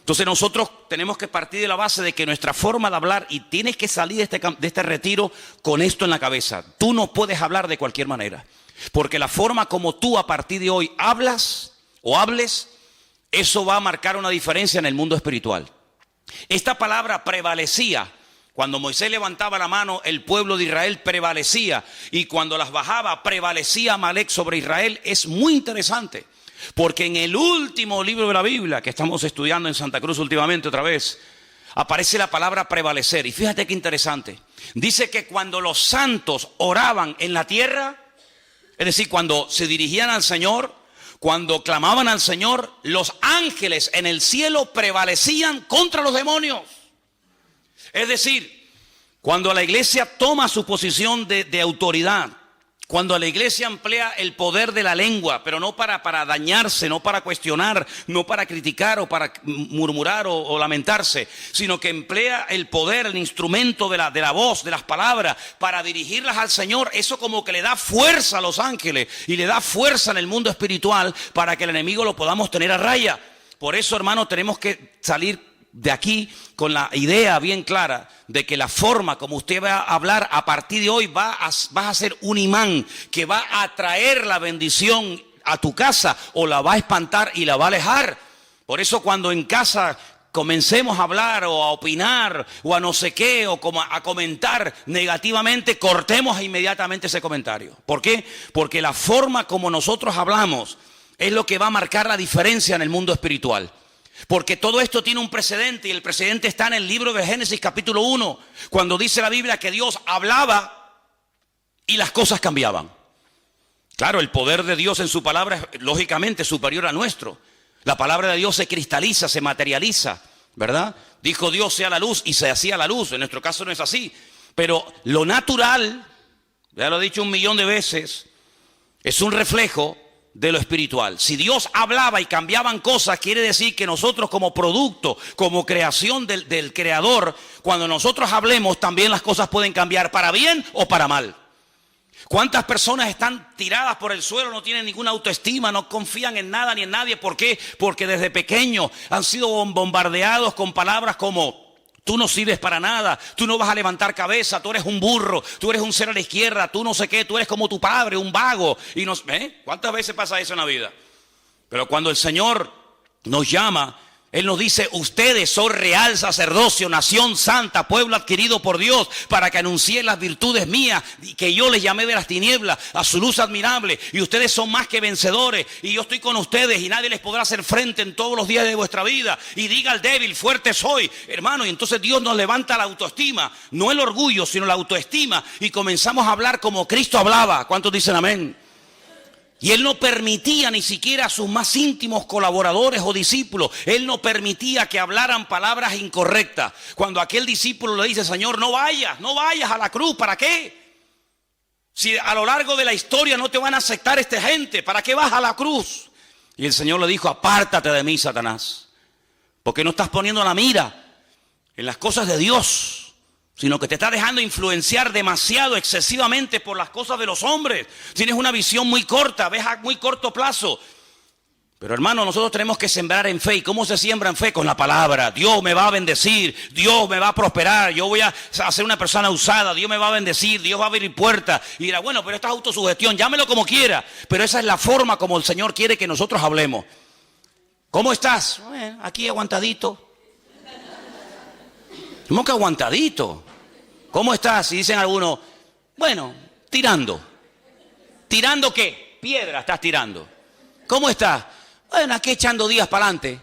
Entonces nosotros tenemos que partir de la base de que nuestra forma de hablar, y tienes que salir de este retiro con esto en la cabeza. Tú no puedes hablar de cualquier manera, porque la forma como tú a partir de hoy hablas o hables, eso va a marcar una diferencia en el mundo espiritual. Esta palabra prevalecía. Cuando Moisés levantaba la mano, el pueblo de Israel prevalecía, y cuando las bajaba, prevalecía Amalek sobre Israel. Es muy interesante. Porque en el último libro de la Biblia, que estamos estudiando en Santa Cruz últimamente otra vez, aparece la palabra prevalecer. Y fíjate qué interesante. Dice que cuando los santos oraban en la tierra, es decir, cuando se dirigían al Señor, cuando clamaban al Señor, los ángeles en el cielo prevalecían contra los demonios. Es decir, cuando la iglesia toma su posición de autoridad, cuando la iglesia emplea el poder de la lengua, pero no para dañarse, no para cuestionar, no para criticar o para murmurar o lamentarse, sino que emplea el poder, el instrumento de la voz, de las palabras, para dirigirlas al Señor, eso como que le da fuerza a los ángeles y le da fuerza en el mundo espiritual para que el enemigo lo podamos tener a raya. Por eso, hermano, tenemos que salir de aquí con la idea bien clara de que la forma como usted va a hablar a partir de hoy vas a ser un imán que va a atraer la bendición a tu casa, o la va a espantar y la va a alejar. Por eso cuando en casa comencemos a hablar o a opinar o a no sé qué, o como a comentar negativamente, cortemos inmediatamente ese comentario. ¿Por qué? Porque la forma como nosotros hablamos es lo que va a marcar la diferencia en el mundo espiritual. Porque todo esto tiene un precedente, y el precedente está en el libro de Génesis capítulo 1, cuando dice la Biblia que Dios hablaba y las cosas cambiaban. Claro, el poder de Dios en su palabra es lógicamente superior a nuestro. La palabra de Dios se cristaliza, se materializa, ¿verdad? Dijo Dios sea la luz y se hacía la luz. En nuestro caso no es así. Pero lo natural, ya lo he dicho 1.000.000 de veces, es un reflejo de lo espiritual. Si Dios hablaba y cambiaban cosas, quiere decir que nosotros como producto, como creación del Creador, cuando nosotros hablemos también las cosas pueden cambiar para bien o para mal. ¿Cuántas personas están tiradas por el suelo, no tienen ninguna autoestima, no confían en nada ni en nadie? ¿Por qué? Porque desde pequeños han sido bombardeados con palabras como: tú no sirves para nada, tú no vas a levantar cabeza, tú eres un burro, tú eres un cero a la izquierda, tú no sé qué, tú eres como tu padre, un vago. Y ¿cuántas veces pasa eso en la vida? Pero cuando el Señor nos llama Él nos dice, ustedes son real sacerdocio, nación santa, pueblo adquirido por Dios, para que anuncien las virtudes mías, que yo les llamé de las tinieblas a su luz admirable. Y ustedes son más que vencedores, y yo estoy con ustedes, y nadie les podrá hacer frente en todos los días de vuestra vida. Y diga al débil, fuerte soy, hermano. Y entonces Dios nos levanta la autoestima, no el orgullo, sino la autoestima. Y comenzamos a hablar como Cristo hablaba. ¿Cuántos dicen amén? Y Él no permitía ni siquiera a sus más íntimos colaboradores o discípulos, Él no permitía que hablaran palabras incorrectas. Cuando aquel discípulo le dice, Señor, no vayas a la cruz, ¿para qué? Si a lo largo de la historia no te van a aceptar esta gente, ¿para qué vas a la cruz? Y el Señor le dijo, apártate de mí, Satanás, porque no estás poniendo la mira en las cosas de Dios, sino que te está dejando influenciar demasiado, excesivamente por las cosas de los hombres. Tienes una visión muy corta, ves a muy corto plazo. Pero hermano, nosotros tenemos que sembrar en fe. ¿Y cómo se siembra en fe? Con la palabra. Dios me va a bendecir, Dios me va a prosperar, yo voy a ser una persona usada, Dios me va a bendecir, Dios va a abrir puertas. Y dirá, bueno, pero esto es autosugestión, llámelo como quiera. Pero esa es la forma como el Señor quiere que nosotros hablemos. ¿Cómo estás? Bueno, aquí aguantadito. ¿Cómo que aguantadito? ¿Cómo estás? Y dicen algunos, bueno, tirando. ¿Tirando qué? Piedra estás tirando. ¿Cómo estás? Bueno, aquí echando días para adelante.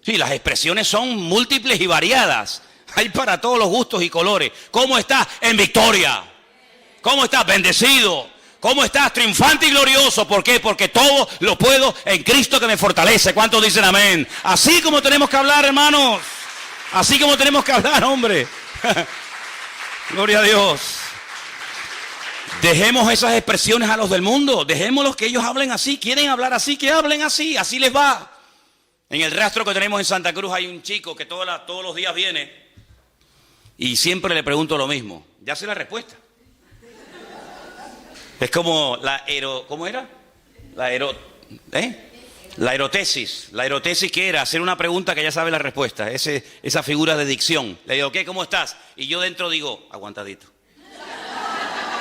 Sí, las expresiones son múltiples y variadas. Hay para todos los gustos y colores. ¿Cómo estás? En victoria. ¿Cómo estás? Bendecido. ¿Cómo estás? Triunfante y glorioso. ¿Por qué? Porque todo lo puedo en Cristo que me fortalece. ¿Cuántos dicen amén? Así como tenemos que hablar, hermanos. Así como tenemos que hablar, hombre. Gloria a Dios. Dejemos esas expresiones a los del mundo. Dejémoslos que ellos hablen así. Quieren hablar así, que hablen así. Así les va. En el rastro que tenemos en Santa Cruz hay un chico que todos los días viene y siempre le pregunto lo mismo. Ya sé la respuesta. Es como ¿cómo era? La erotesis. La erotesis, ¿qué era? Hacer una pregunta que ya sabe la respuesta. Esa figura de dicción. Le digo, ¿qué? ¿Cómo estás? Y yo dentro digo, aguantadito.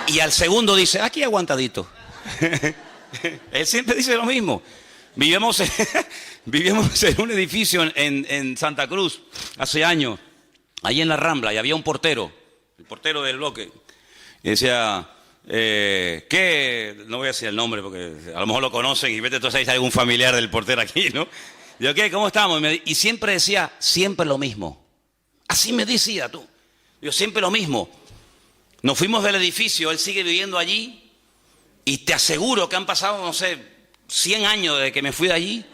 Y al segundo dice, aquí aguantadito. Él siempre dice lo mismo. Vivíamos en un edificio en Santa Cruz hace años, ahí en la Rambla, y había un portero, el portero del bloque, y decía... ¿qué? No voy a decir el nombre porque a lo mejor lo conocen y vete entonces hay algún familiar del portero aquí, ¿no? Yo, ¿qué? ¿Cómo estamos? Y siempre decía, siempre lo mismo. Así me decía tú. Yo, siempre lo mismo. Nos fuimos del edificio, él sigue viviendo allí y te aseguro que han pasado, no sé, 100 años desde que me fui de allí.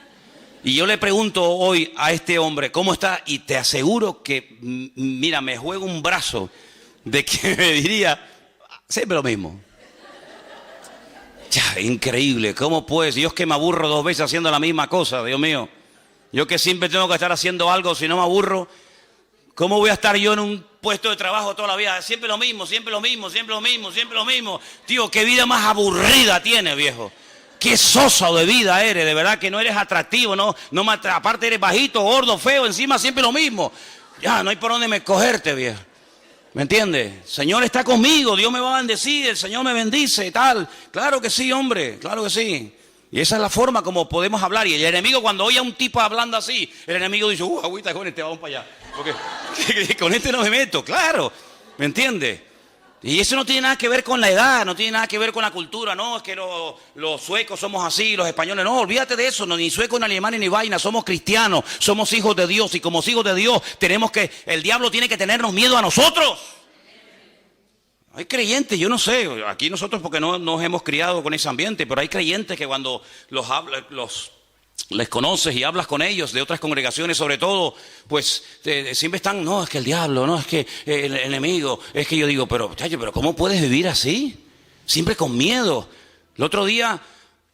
Y yo le pregunto hoy a este hombre, ¿cómo está? Y te aseguro que, mira, me juego un brazo de que me diría... Siempre lo mismo. Ya, increíble. ¿Cómo pues? Dios, que me aburro 2 veces haciendo la misma cosa, Dios mío. Yo que siempre tengo que estar haciendo algo, si no me aburro, ¿cómo voy a estar yo en un puesto de trabajo toda la vida? Siempre lo mismo, siempre lo mismo, siempre lo mismo, siempre lo mismo. Tío, qué vida más aburrida tienes, viejo. Qué soso de vida eres, de verdad que no eres atractivo, aparte eres bajito, gordo, feo, encima siempre lo mismo. Ya, no hay por dónde me cogerte, viejo. ¿Me entiendes? El Señor está conmigo, Dios me va a bendecir, el Señor me bendice y tal. Claro que sí, hombre, claro que sí. Y esa es la forma como podemos hablar. Y el enemigo, cuando oye a un tipo hablando así, el enemigo dice, agüita con este, vamos para allá. Porque con este no me meto, claro. ¿Me entiendes? Y eso no tiene nada que ver con la edad, no tiene nada que ver con la cultura. No, es que los suecos somos así, los españoles. No, olvídate de eso, no, ni suecos, ni alemanes, ni vaina. Somos cristianos, somos hijos de Dios. Y como hijos de Dios, el diablo tiene que tenernos miedo a nosotros. Hay creyentes, yo no sé, aquí nosotros porque no nos hemos criado con ese ambiente, pero hay creyentes que cuando les conoces y hablas con ellos de otras congregaciones sobre todo, pues siempre están, no, es que el diablo, no, es que el enemigo, es que yo digo, pero ¿cómo puedes vivir así? Siempre con miedo. El otro día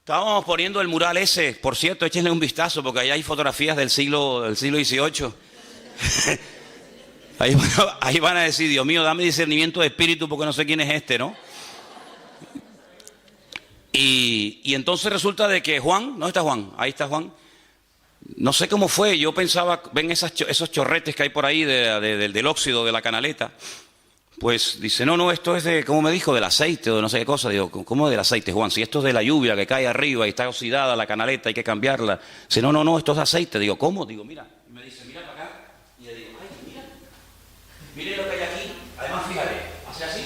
estábamos poniendo el mural ese, por cierto, échenle un vistazo porque ahí hay fotografías del siglo XVIII. Ahí van a decir, Dios mío, dame discernimiento de espíritu porque no sé quién es este, ¿no? Y entonces resulta de que Juan, ¿dónde está Juan? Ahí está Juan. No sé cómo fue, yo pensaba, ven esos chorretes que hay por ahí del óxido de la canaleta. Pues dice, no, esto es de, ¿cómo me dijo? Del aceite o de no sé qué cosa. Digo, ¿cómo del aceite, Juan? Si esto es de la lluvia que cae arriba y está oxidada la canaleta, hay que cambiarla. Dice, no, esto es de aceite. Digo, ¿cómo? Digo, mira Mire lo que hay aquí. Además, fíjate, hace así.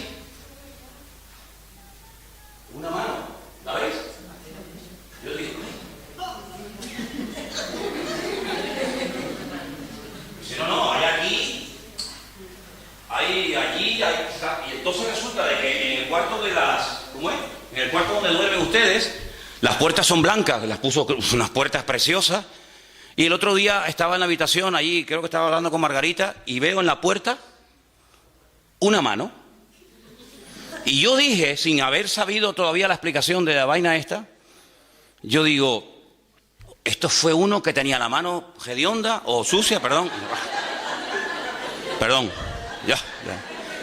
Una mano. ¿La ves? Yo digo, dice, no, hay aquí, hay allí, hay... Y entonces resulta de que en el cuarto de las... ¿Cómo es? En el cuarto donde duermen ustedes, las puertas son blancas, las puso unas puertas preciosas. Y el otro día estaba en la habitación, allí creo que estaba hablando con Margarita, y veo en la puerta una mano. Y yo dije, sin haber sabido todavía la explicación de la vaina esta, yo digo, esto fue uno que tenía la mano hedionda o sucia, perdón. Perdón, ya.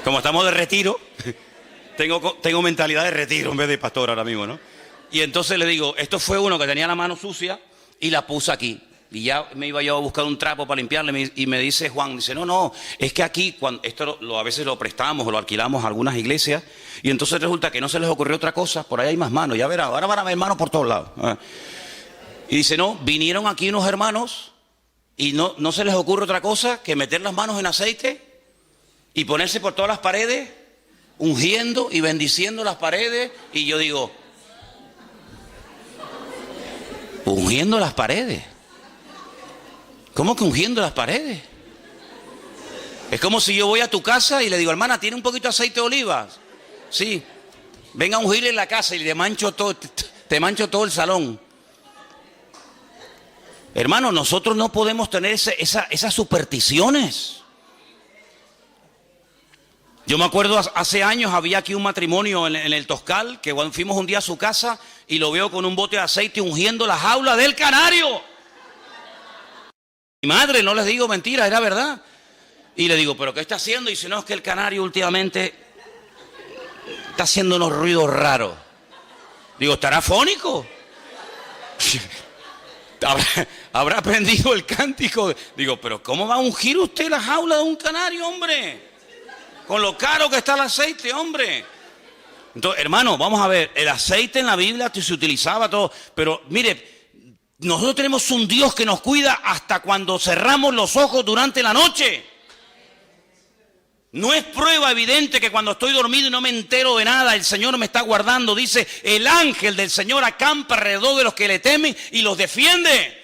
Como estamos de retiro, tengo mentalidad de retiro en vez de pastor ahora mismo, ¿no? Y entonces le digo, esto fue uno que tenía la mano sucia y la puse aquí. Y ya me iba yo a buscar un trapo para limpiarle y me dice Juan, dice, no, es que aquí, cuando esto a veces lo prestamos o lo alquilamos a algunas iglesias y entonces resulta que no se les ocurrió otra cosa, por ahí hay más manos, ya verá, ahora van a ver manos por todos lados. Y dice, no, vinieron aquí unos hermanos y no se les ocurre otra cosa que meter las manos en aceite y ponerse por todas las paredes, ungiendo y bendiciendo las paredes. Y yo digo, ungiendo las paredes. ¿Cómo que ungiendo las paredes? Es como si yo voy a tu casa y le digo, hermana, ¿tiene un poquito de aceite de oliva? Sí. Venga a ungirle en la casa y te mancho todo el salón. Hermano, nosotros no podemos tener esas supersticiones. Yo me acuerdo, hace años había aquí un matrimonio en el Toscal, que fuimos un día a su casa y lo veo con un bote de aceite ungiendo la jaula del canario. Mi madre, no les digo mentiras, era verdad. Y le digo, ¿pero qué está haciendo? Y dice, no, es que el canario últimamente está haciendo unos ruidos raros. Digo, ¿estará fónico? ¿Habrá aprendido el cántico? Digo, ¿pero cómo va a ungir usted la jaula de un canario, hombre? Con lo caro que está el aceite, hombre. Entonces, hermano, vamos a ver, el aceite en la Biblia se utilizaba todo, pero mire, nosotros tenemos un Dios que nos cuida hasta cuando cerramos los ojos durante la noche. No es prueba evidente que cuando estoy dormido y no me entero de nada, el Señor me está guardando. Dice, el ángel del Señor acampa alrededor de los que le temen y los defiende.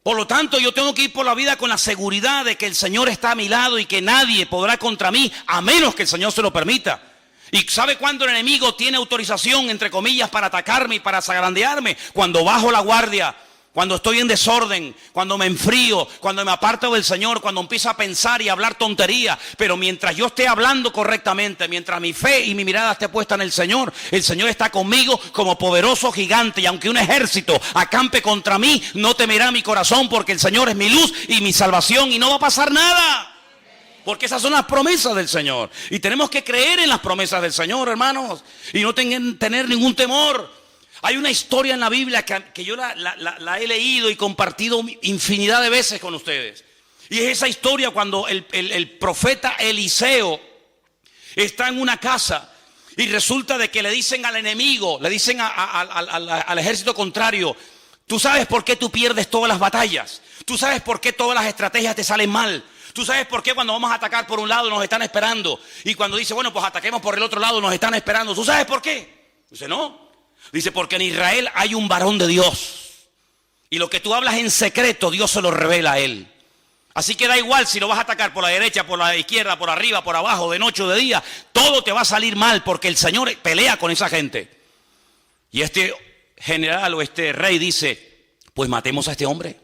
Por lo tanto, yo tengo que ir por la vida con la seguridad de que el Señor está a mi lado y que nadie podrá contra mí, a menos que el Señor se lo permita. ¿Y sabe cuándo el enemigo tiene autorización, entre comillas, para atacarme y para zarandearme? Cuando bajo la guardia, cuando estoy en desorden, cuando me enfrío, cuando me aparto del Señor, cuando empiezo a pensar y a hablar tonterías. Pero mientras yo esté hablando correctamente, mientras mi fe y mi mirada esté puesta en el Señor está conmigo como poderoso gigante. Y aunque un ejército acampe contra mí, no temerá mi corazón, porque el Señor es mi luz y mi salvación y no va a pasar nada. Porque esas son las promesas del Señor. Y tenemos que creer en las promesas del Señor, hermanos. Y no tener ningún temor. Hay una historia en la Biblia que yo la he leído y compartido infinidad de veces con ustedes. Y es esa historia cuando el profeta Eliseo está en una casa. Y resulta de que le dicen al enemigo, le dicen al ejército contrario, tú sabes por qué tú pierdes todas las batallas. Tú sabes por qué todas las estrategias te salen mal. Tú sabes por qué cuando vamos a atacar por un lado nos están esperando. Y cuando dice, bueno, pues ataquemos por el otro lado nos están esperando. ¿Tú sabes por qué? Dice, no. Dice, porque en Israel hay un varón de Dios. Y lo que tú hablas en secreto, Dios se lo revela a él. Así que da igual si lo vas a atacar por la derecha, por la izquierda, por arriba, por abajo, de noche o de día. Todo te va a salir mal porque el Señor pelea con esa gente. Y este general o este rey dice, pues matemos a este hombre.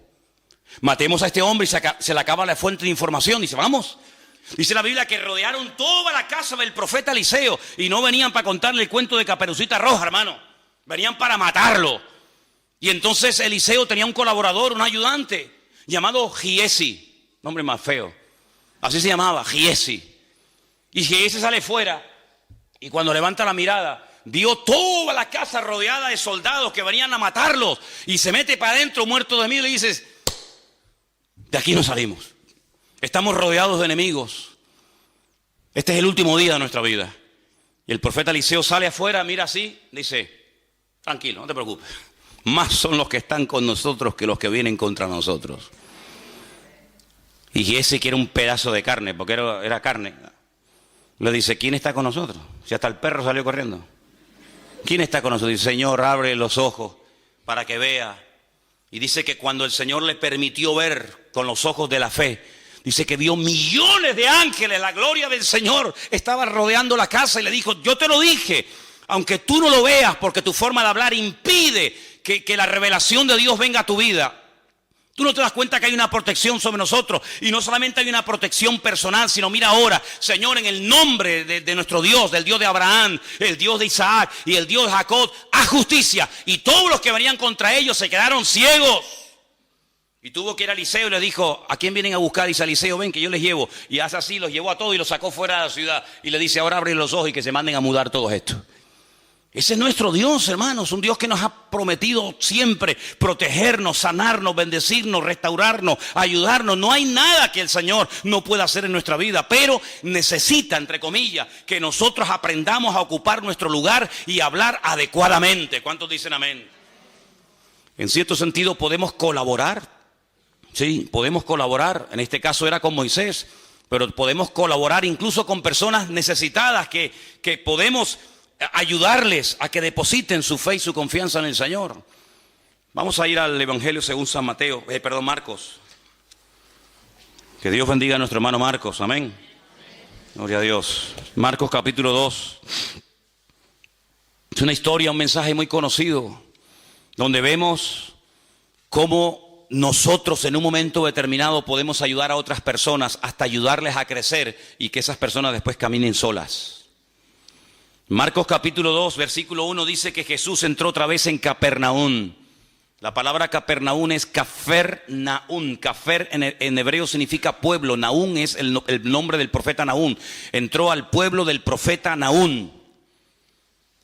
Matemos a este hombre y se le acaba la fuente de información. Dice, vamos. Dice la Biblia que rodearon toda la casa del profeta Eliseo y no venían para contarle el cuento de Caperucita Roja, hermano. Venían para matarlo. Y entonces Eliseo tenía un colaborador, un ayudante, llamado Giesi. Nombre más feo. Así se llamaba, Giesi. Y Giesi sale fuera y cuando levanta la mirada, vio toda la casa rodeada de soldados que venían a matarlos. Y se mete para adentro muerto de miedo y dices, de aquí no salimos. Estamos rodeados de enemigos. Este es el último día de nuestra vida. Y el profeta Eliseo sale afuera, mira así, dice, tranquilo, no te preocupes. Más son los que están con nosotros que los que vienen contra nosotros. Y ese que era un pedazo de carne, porque era carne, le dice, ¿quién está con nosotros? Si hasta el perro salió corriendo. ¿Quién está con nosotros? Dice, Señor, abre los ojos para que vea. Y dice que cuando el Señor le permitió ver con los ojos de la fe, dice que vio millones de ángeles, la gloria del Señor estaba rodeando la casa y le dijo, yo te lo dije, aunque tú no lo veas porque tu forma de hablar impide que la revelación de Dios venga a tu vida. Tú no te das cuenta que hay una protección sobre nosotros. Y no solamente hay una protección personal, sino mira ahora, Señor, en el nombre de nuestro Dios, del Dios de Abraham, el Dios de Isaac y el Dios de Jacob, haz justicia. Y todos los que venían contra ellos se quedaron ciegos. Y tuvo que ir a Eliseo y le dijo, ¿a quién vienen a buscar? Dice Eliseo, ven que yo les llevo. Y hace así, los llevó a todos y los sacó fuera de la ciudad. Y le dice, ahora abre los ojos y que se manden a mudar todos estos. Ese es nuestro Dios, hermanos, un Dios que nos ha prometido siempre protegernos, sanarnos, bendecirnos, restaurarnos, ayudarnos. No hay nada que el Señor no pueda hacer en nuestra vida, pero necesita, entre comillas, que nosotros aprendamos a ocupar nuestro lugar y hablar adecuadamente. ¿Cuántos dicen amén? En cierto sentido podemos colaborar, sí, podemos colaborar. En este caso era con Moisés, pero podemos colaborar incluso con personas necesitadas que podemos ayudarles a que depositen su fe y su confianza en el Señor. Vamos a ir al Evangelio según San Mateo, Marcos. Que Dios bendiga a nuestro hermano Marcos, amén. Gloria a Dios. Marcos capítulo 2. Es una historia, un mensaje muy conocido, donde vemos cómo nosotros en un momento determinado podemos ayudar a otras personas, hasta ayudarles a crecer y que esas personas después caminen solas. Marcos capítulo 2, versículo 1 dice que Jesús entró otra vez en Capernaum. La palabra Capernaum es Cafer-Naum. Cafer en hebreo significa pueblo. Naum es el nombre del profeta Naum. Entró al pueblo del profeta Naum.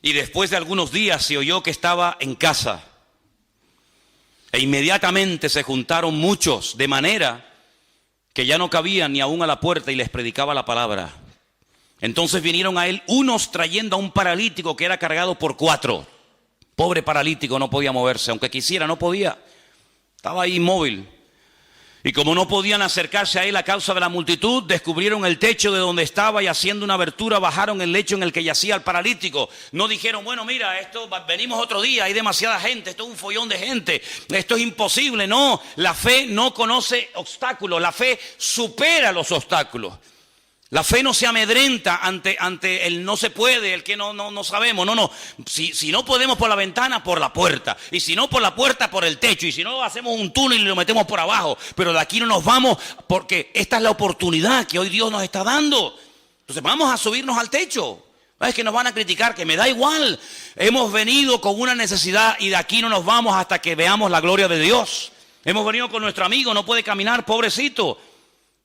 Y después de algunos días se oyó que estaba en casa. E inmediatamente se juntaron muchos, de manera que ya no cabían ni aún a la puerta y les predicaba la palabra. Entonces vinieron a él unos trayendo a un paralítico que era cargado por 4. Pobre paralítico, no podía moverse, aunque quisiera, no podía. Estaba ahí inmóvil. Y como no podían acercarse a él a causa de la multitud, descubrieron el techo de donde estaba y haciendo una abertura bajaron el lecho en el que yacía el paralítico. No dijeron, bueno, mira, venimos otro día, hay demasiada gente, esto es un follón de gente, esto es imposible. No, la fe no conoce obstáculos, la fe supera los obstáculos. La fe no se amedrenta ante el no se puede, el que no sabemos. No. Si no podemos por la ventana, por la puerta. Y si no por la puerta, por el techo. Y si no, hacemos un túnel y lo metemos por abajo. Pero de aquí no nos vamos porque esta es la oportunidad que hoy Dios nos está dando. Entonces vamos a subirnos al techo. Es que nos van a criticar, que me da igual. Hemos venido con una necesidad y de aquí no nos vamos hasta que veamos la gloria de Dios. Hemos venido con nuestro amigo, no puede caminar, pobrecito.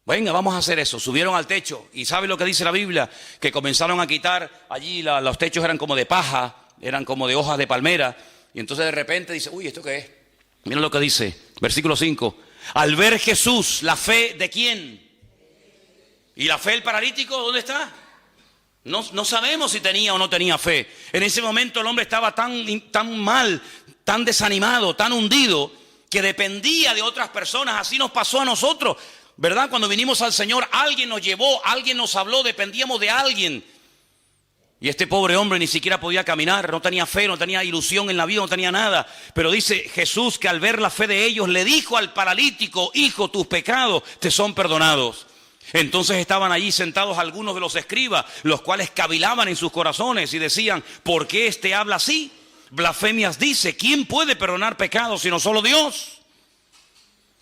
Venga, vamos a hacer eso. Subieron al techo y ¿sabe lo que dice la Biblia? Que comenzaron a quitar allí, los techos eran como de paja, eran como de hojas de palmera. Y entonces de repente dice, uy, ¿esto qué es? Mira lo que dice, versículo 5. Al ver Jesús, la fe ¿de quién? ¿Y la fe del paralítico dónde está? No sabemos si tenía o no tenía fe. En ese momento el hombre estaba tan mal, tan desanimado, tan hundido, que dependía de otras personas. Así nos pasó a nosotros. ¿Verdad? Cuando vinimos al Señor, alguien nos llevó, alguien nos habló, dependíamos de alguien. Y este pobre hombre ni siquiera podía caminar, no tenía fe, no tenía ilusión en la vida, no tenía nada. Pero dice Jesús que al ver la fe de ellos, le dijo al paralítico, hijo, tus pecados te son perdonados. Entonces estaban allí sentados algunos de los escribas, los cuales cavilaban en sus corazones y decían, ¿por qué este habla así? Blasfemias dice, ¿quién puede perdonar pecados sino solo Dios?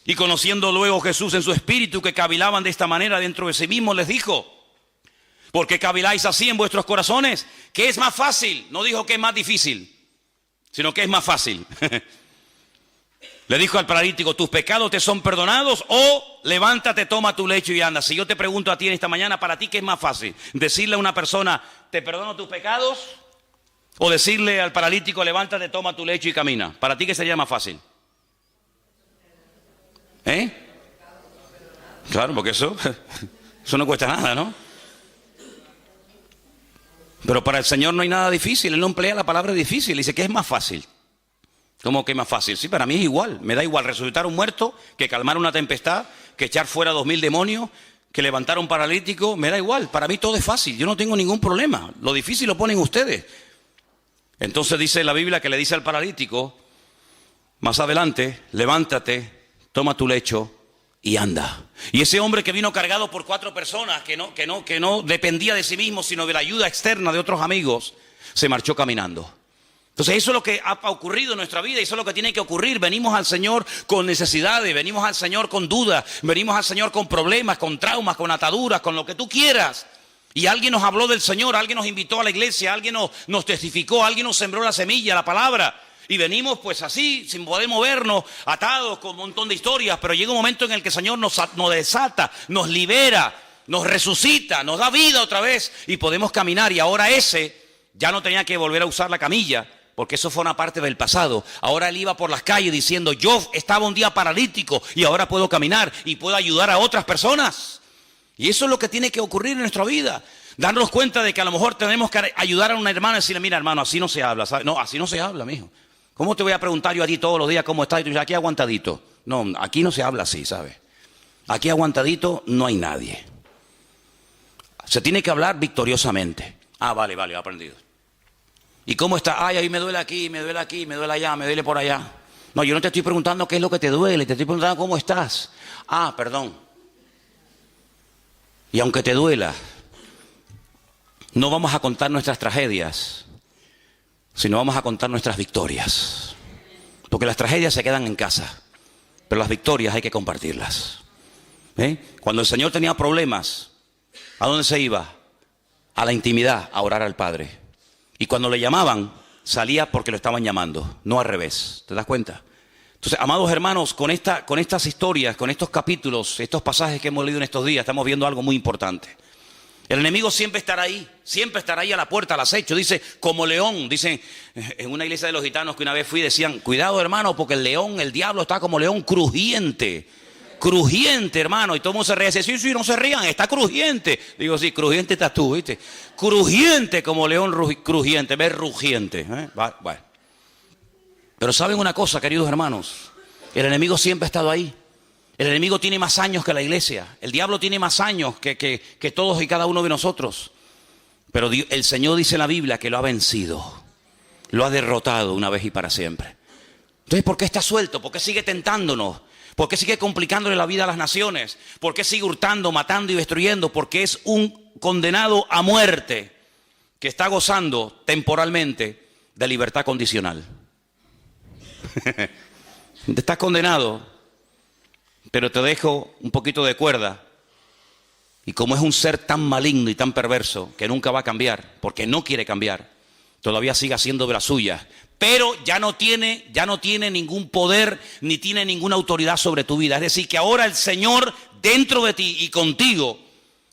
Y conociendo luego Jesús en su espíritu que cavilaban de esta manera dentro de sí mismo, les dijo, ¿por qué caviláis así en vuestros corazones? ¿Qué es más fácil? No dijo que es más difícil, sino que es más fácil. Le dijo al paralítico, ¿tus pecados te son perdonados? O levántate, toma tu lecho y anda. Si yo te pregunto a ti en esta mañana, ¿para ti qué es más fácil? ¿Decirle a una persona, te perdono tus pecados? O decirle al paralítico, levántate, toma tu lecho y camina. ¿Para ti qué sería más fácil? Claro, porque eso no cuesta nada, ¿no? Pero para el Señor no hay nada difícil. Él no emplea la palabra difícil. Dice que es más fácil. ¿Cómo que es más fácil? Sí, para mí es igual. Me da igual resucitar un muerto que calmar una tempestad. que echar fuera 2000 demonios, que levantar a un paralítico, me da igual. Para mí todo es fácil, yo no tengo ningún problema. Lo difícil lo ponen ustedes. Entonces dice la Biblia que le dice al paralítico, más adelante, levántate, toma tu lecho y anda. Y ese hombre que vino cargado por 4 personas, que no dependía de sí mismo, sino de la ayuda externa de otros amigos, se marchó caminando. Entonces eso es lo que ha ocurrido en nuestra vida y eso es lo que tiene que ocurrir. Venimos al Señor con necesidades, venimos al Señor con dudas, venimos al Señor con problemas, con traumas, con ataduras, con lo que tú quieras. Y alguien nos habló del Señor, alguien nos invitó a la iglesia, alguien nos testificó, alguien nos sembró la semilla, la palabra. Y venimos pues así, sin poder movernos, atados con un montón de historias. Pero llega un momento en el que el Señor nos desata, nos libera, nos resucita, nos da vida otra vez y podemos caminar. Y ahora ese ya no tenía que volver a usar la camilla, porque eso fue una parte del pasado. Ahora él iba por las calles diciendo, yo estaba un día paralítico y ahora puedo caminar y puedo ayudar a otras personas. Y eso es lo que tiene que ocurrir en nuestra vida. Darnos cuenta de que a lo mejor tenemos que ayudar a una hermana y decirle, mira hermano, así no se habla, ¿sabes? No, así no se habla, mijo. ¿Cómo te voy a preguntar yo a ti todos los días cómo estás? Y tú dices, aquí aguantadito. No, aquí no se habla así, ¿sabes? Aquí aguantadito no hay nadie. Se tiene que hablar victoriosamente. Ah, vale, aprendido. ¿Y cómo está? Ay, ahí me duele aquí, me duele aquí, me duele allá, me duele por allá. No, yo no te estoy preguntando qué es lo que te duele, te estoy preguntando cómo estás. Ah, perdón. Y aunque te duela, no vamos a contar nuestras tragedias, sino vamos a contar nuestras victorias. Porque las tragedias se quedan en casa, pero las victorias hay que compartirlas. Cuando el Señor tenía problemas, ¿a dónde se iba? A la intimidad, a orar al Padre. Y cuando le llamaban, salía porque lo estaban llamando, no al revés. ¿Te das cuenta? Entonces, amados hermanos, con estas historias, con estos capítulos, estos pasajes que hemos leído en estos días, estamos viendo algo muy importante. El enemigo siempre estará ahí a la puerta, al acecho. Dice, como león. Dicen, en una iglesia de los gitanos que una vez fui, decían, cuidado hermano, porque el león, el diablo está como león crujiente. Crujiente, hermano. Y todo el mundo se ríe. Dice, sí, no se rían, está crujiente. Digo, sí, crujiente estás tú, ¿viste? Crujiente como león crujiente, ves rugiente. Bueno. Pero ¿saben una cosa, queridos hermanos? El enemigo siempre ha estado ahí. El enemigo tiene más años que la iglesia. El diablo tiene más años que todos y cada uno de nosotros. Pero el Señor dice en la Biblia que lo ha vencido. Lo ha derrotado una vez y para siempre. Entonces, ¿por qué está suelto? ¿Por qué sigue tentándonos? ¿Por qué sigue complicándole la vida a las naciones? ¿Por qué sigue hurtando, matando y destruyendo? Porque es un condenado a muerte que está gozando temporalmente de libertad condicional. Estás condenado, pero te dejo un poquito de cuerda. Y como es un ser tan maligno y tan perverso que nunca va a cambiar, porque no quiere cambiar, todavía sigue haciendo de las suyas. Pero ya no tiene ningún poder ni tiene ninguna autoridad sobre tu vida. Es decir, que ahora el Señor dentro de ti y contigo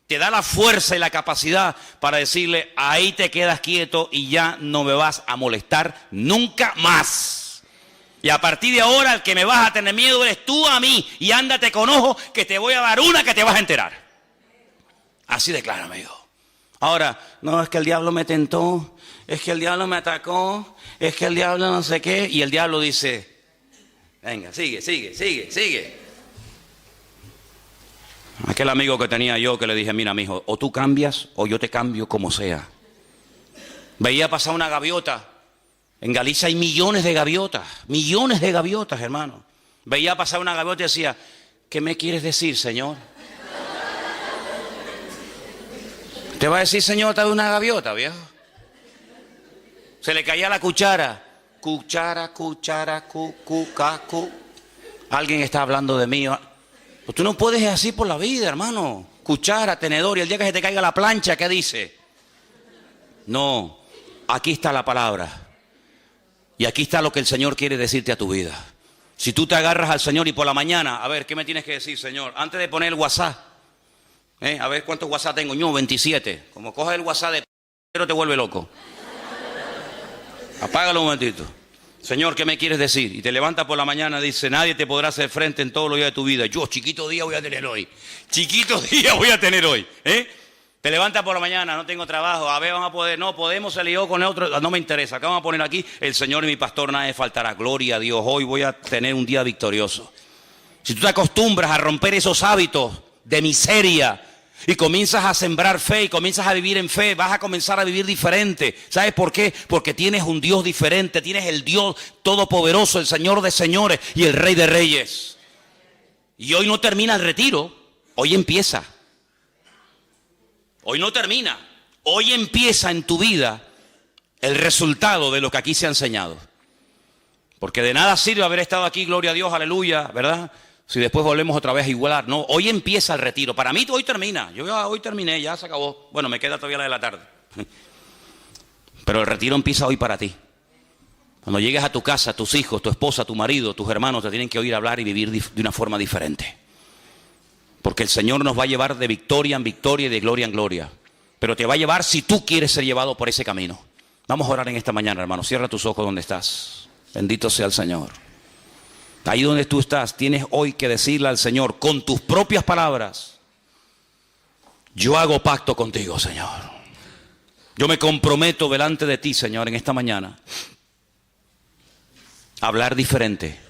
te da la fuerza y la capacidad para decirle, ahí te quedas quieto y ya no me vas a molestar nunca más. Y a partir de ahora el que me vas a tener miedo eres tú a mí. Y ándate con ojo que te voy a dar una que te vas a enterar. Así declara, amigo. Ahora, no, es que el diablo me tentó, es que el diablo me atacó, es que el diablo no sé qué. Y el diablo dice, venga, sigue. Aquel amigo que tenía yo que le dije, mira, mijo, o tú cambias o yo te cambio como sea. Veía pasar una gaviota. En Galicia hay millones de gaviotas, hermano. Veía pasar una gaviota y decía, ¿qué me quieres decir, Señor? ¿Te va a decir, Señor, te doy una gaviota, viejo? Se le caía la cuchara. Cuchara, cu. Alguien está hablando de mí. Pues tú no puedes ir así por la vida, hermano. Cuchara, tenedor, y el día que se te caiga la plancha, ¿qué dice? No, aquí está la palabra. Y aquí está lo que el Señor quiere decirte a tu vida. Si tú te agarras al Señor y por la mañana, a ver, ¿qué me tienes que decir, Señor? Antes de poner el WhatsApp, a ver cuántos WhatsApp tengo. Yo, 27. Como coges el WhatsApp de pero te vuelve loco. Apágalo un momentito. Señor, ¿qué me quieres decir? Y te levantas por la mañana y dice, nadie te podrá hacer frente en todos los días de tu vida. Yo, chiquito día voy a tener hoy. Te levantas por la mañana, no tengo trabajo, a ver, vamos a poder, no, podemos salir con el otro, no me interesa, acá vamos a poner aquí, el Señor y mi pastor, nada me faltará, gloria a Dios, hoy voy a tener un día victorioso. si tú te acostumbras a romper esos hábitos de miseria y comienzas a sembrar fe y comienzas a vivir en fe, vas a comenzar a vivir diferente. ¿Sabes por qué? Porque tienes un Dios diferente, tienes el Dios todopoderoso, el Señor de señores y el Rey de reyes. Y hoy no termina el retiro, hoy empieza. Hoy no termina, hoy empieza en tu vida el resultado de lo que aquí se ha enseñado. Porque de nada sirve haber estado aquí, gloria a Dios, aleluya, ¿verdad? Si después volvemos otra vez a igualar. No, hoy empieza el retiro. Para mí hoy termina. Yo hoy terminé, ya se acabó. Bueno, me queda todavía la de la tarde. Pero el retiro empieza hoy para ti. Cuando llegues a tu casa, tus hijos, tu esposa, tu marido, tus hermanos te tienen que oír hablar y vivir de una forma diferente. Porque el Señor nos va a llevar de victoria en victoria y de gloria en gloria. Pero te va a llevar si tú quieres ser llevado por ese camino. Vamos a orar en esta mañana, hermano. Cierra tus ojos donde estás. Bendito sea el Señor. Ahí donde tú estás, tienes hoy que decirle al Señor con tus propias palabras: yo hago pacto contigo, Señor. Yo me comprometo delante de ti, Señor, en esta mañana a hablar diferente,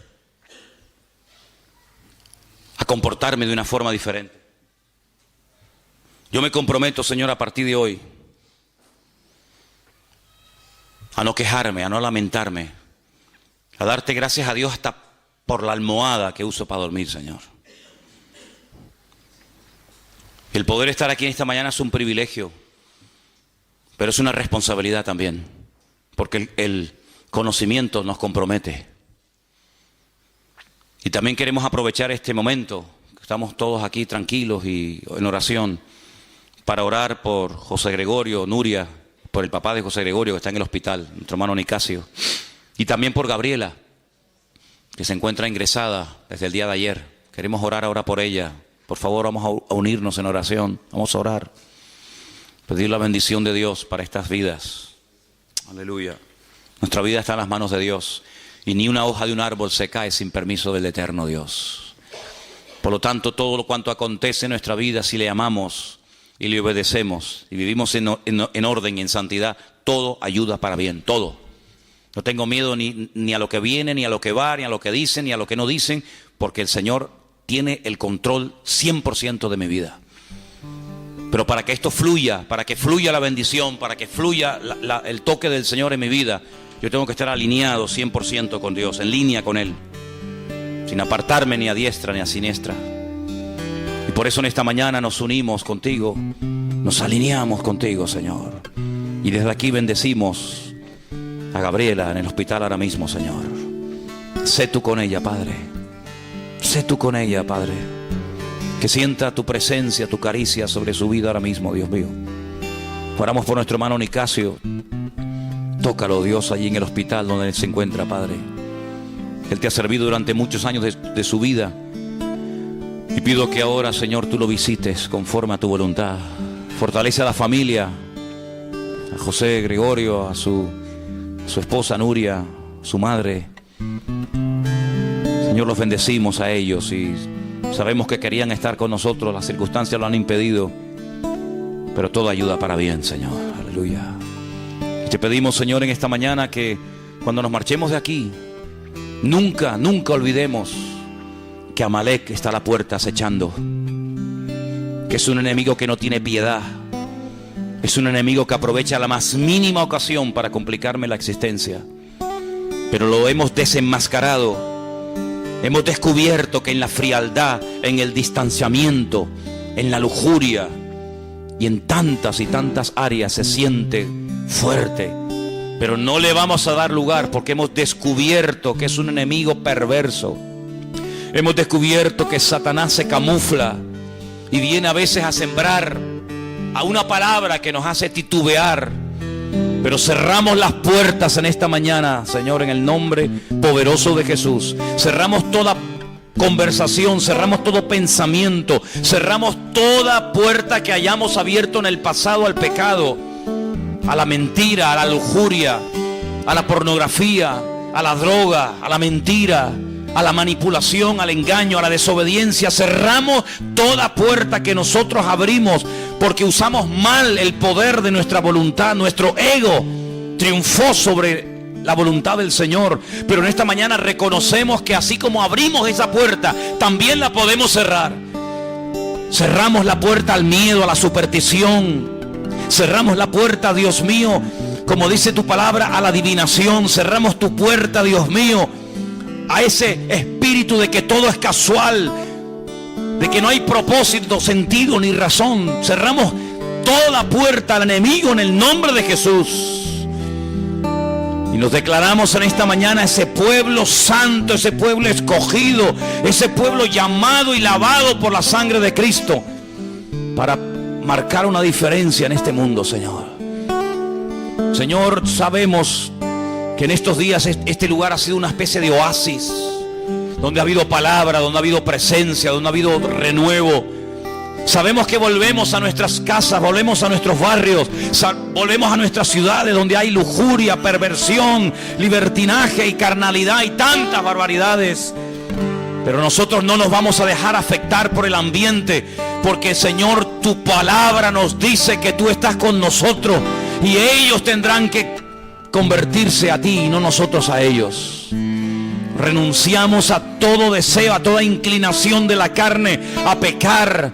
a comportarme de una forma diferente. Yo me comprometo, Señor, a partir de hoy a no quejarme, a no lamentarme, a darte gracias a Dios hasta por la almohada que uso para dormir, Señor. El poder estar aquí en esta mañana es un privilegio, pero es una responsabilidad también, porque el conocimiento nos compromete. Y también queremos aprovechar este momento, que estamos todos aquí tranquilos y en oración, para orar por José Gregorio, Nuria, por el papá de José Gregorio que está en el hospital, nuestro hermano Nicasio, y también por Gabriela, que se encuentra ingresada desde el día de ayer. Queremos orar ahora por ella. Por favor, vamos a unirnos en oración. Vamos a orar. Pedir la bendición de Dios para estas vidas. Aleluya. Nuestra vida está en las manos de Dios. Y ni una hoja de un árbol se cae sin permiso del eterno Dios. Por lo tanto, todo lo cuanto acontece en nuestra vida, si le amamos y le obedecemos y vivimos en orden y en santidad, todo ayuda para bien. Todo. No tengo miedo ni a lo que viene, ni a lo que va, ni a lo que dicen, ni a lo que no dicen, porque el Señor tiene el control 100% de mi vida. Pero para que esto fluya, para que fluya la bendición, para que fluya el toque del Señor en mi vida, yo tengo que estar alineado 100% con Dios, en línea con Él, sin apartarme ni a diestra ni a siniestra. Y por eso en esta mañana nos unimos contigo, nos alineamos contigo, Señor. Y desde aquí bendecimos a Gabriela en el hospital ahora mismo, Señor. Sé tú con ella, Padre. Sé tú con ella, Padre. Que sienta tu presencia, tu caricia sobre su vida ahora mismo, Dios mío. Oramos por nuestro hermano Nicasio. Tócalo, Dios, allí en el hospital donde él se encuentra, Padre. Él te ha servido durante muchos años de su vida. Y pido que ahora, Señor, tú lo visites conforme a tu voluntad. Fortalece a la familia, a José Gregorio, a su esposa Nuria, su madre. Señor, los bendecimos a ellos y sabemos que querían estar con nosotros, las circunstancias lo han impedido, pero todo ayuda para bien, Señor. Aleluya. Y te pedimos, Señor, en esta mañana que cuando nos marchemos de aquí, nunca olvidemos que Amalek está a la puerta acechando, que es un enemigo que no tiene piedad. Es un enemigo que aprovecha la más mínima ocasión para complicarme la existencia. Pero lo hemos desenmascarado. Hemos descubierto que en la frialdad, en el distanciamiento, en la lujuria y en tantas y tantas áreas se siente fuerte. Pero no le vamos a dar lugar porque hemos descubierto que es un enemigo perverso. Hemos descubierto que Satanás se camufla y viene a veces a sembrar a una palabra que nos hace titubear, pero cerramos las puertas en esta mañana, Señor, en el nombre poderoso de Jesús. Cerramos toda conversación, cerramos todo pensamiento, cerramos toda puerta que hayamos abierto en el pasado al pecado, a la mentira, a la lujuria, a la pornografía, a la droga, a la mentira, a la manipulación, al engaño, a la desobediencia. Cerramos toda puerta que nosotros abrimos porque usamos mal el poder de nuestra voluntad. Nuestro ego triunfó sobre la voluntad del Señor. Pero en esta mañana reconocemos que así como abrimos esa puerta, también la podemos cerrar. Cerramos la puerta al miedo, a la superstición. Cerramos la puerta, Dios mío, como dice tu palabra, a la adivinación. Cerramos tu puerta, Dios mío, a ese espíritu de que todo es casual, de que no hay propósito, sentido ni razón. Cerramos toda puerta al enemigo en el nombre de Jesús. Y nos declaramos en esta mañana ese pueblo santo, ese pueblo escogido, ese pueblo llamado y lavado por la sangre de Cristo, para marcar una diferencia en este mundo, Señor. Señor, sabemos que en estos días este lugar ha sido una especie de oasis, donde ha habido palabra, donde ha habido presencia, donde ha habido renuevo. Sabemos que volvemos a nuestras casas, volvemos a nuestros barrios, volvemos a nuestras ciudades donde hay lujuria, perversión, libertinaje y carnalidad y tantas barbaridades. Pero nosotros no nos vamos a dejar afectar por el ambiente, porque, Señor, tu palabra nos dice que tú estás con nosotros y ellos tendrán que convertirse a ti y no nosotros a ellos. Renunciamos a todo deseo, a toda inclinación de la carne a pecar.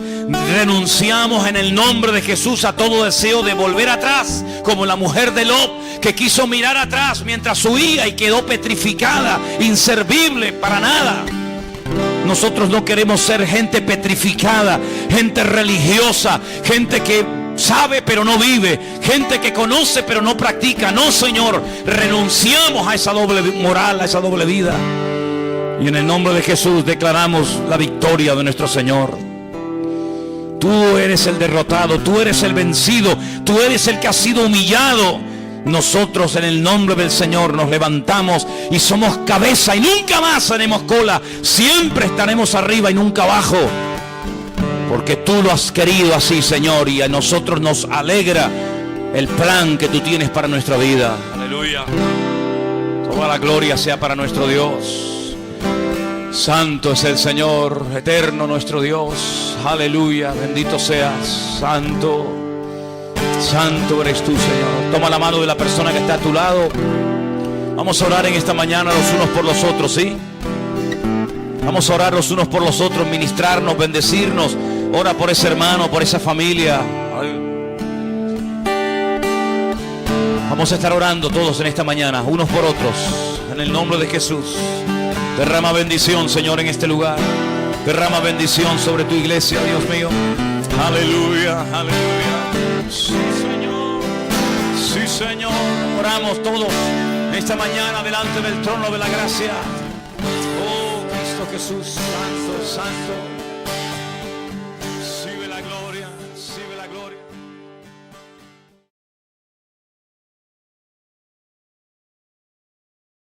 Renunciamos en el nombre de Jesús a todo deseo de volver atrás, como la mujer de Lot, que quiso mirar atrás mientras huía y quedó petrificada, inservible para nada. Nosotros no queremos ser gente petrificada, gente religiosa, gente que sabe pero no vive, gente que conoce pero no practica. No, Señor, renunciamos a esa doble moral, a esa doble vida. Y en el nombre de Jesús declaramos la victoria de nuestro Señor. Tú eres el derrotado, tú eres el vencido, tú eres el que ha sido humillado. Nosotros en el nombre del Señor nos levantamos y somos cabeza y nunca más haremos cola. Siempre estaremos arriba y nunca abajo, porque tú lo has querido así, Señor, y a nosotros nos alegra el plan que tú tienes para nuestra vida. Aleluya. Toda la gloria sea para nuestro Dios. Santo es el Señor, eterno nuestro Dios. Aleluya, bendito seas. Santo, santo eres tú, Señor. Toma la mano de la persona que está a tu lado. Vamos a orar en esta mañana los unos por los otros, ¿sí? Vamos a orar los unos por los otros, ministrarnos, bendecirnos. Ora por ese hermano, por esa familia. Vamos a estar orando todos en esta mañana, unos por otros, en el nombre de Jesús. Derrama bendición, Señor, en este lugar. Derrama bendición sobre tu iglesia, Dios mío. Aleluya, aleluya. Sí, Señor. Sí, Señor. Oramos todos esta mañana delante del trono de la gracia. Oh, Cristo Jesús, santo, santo.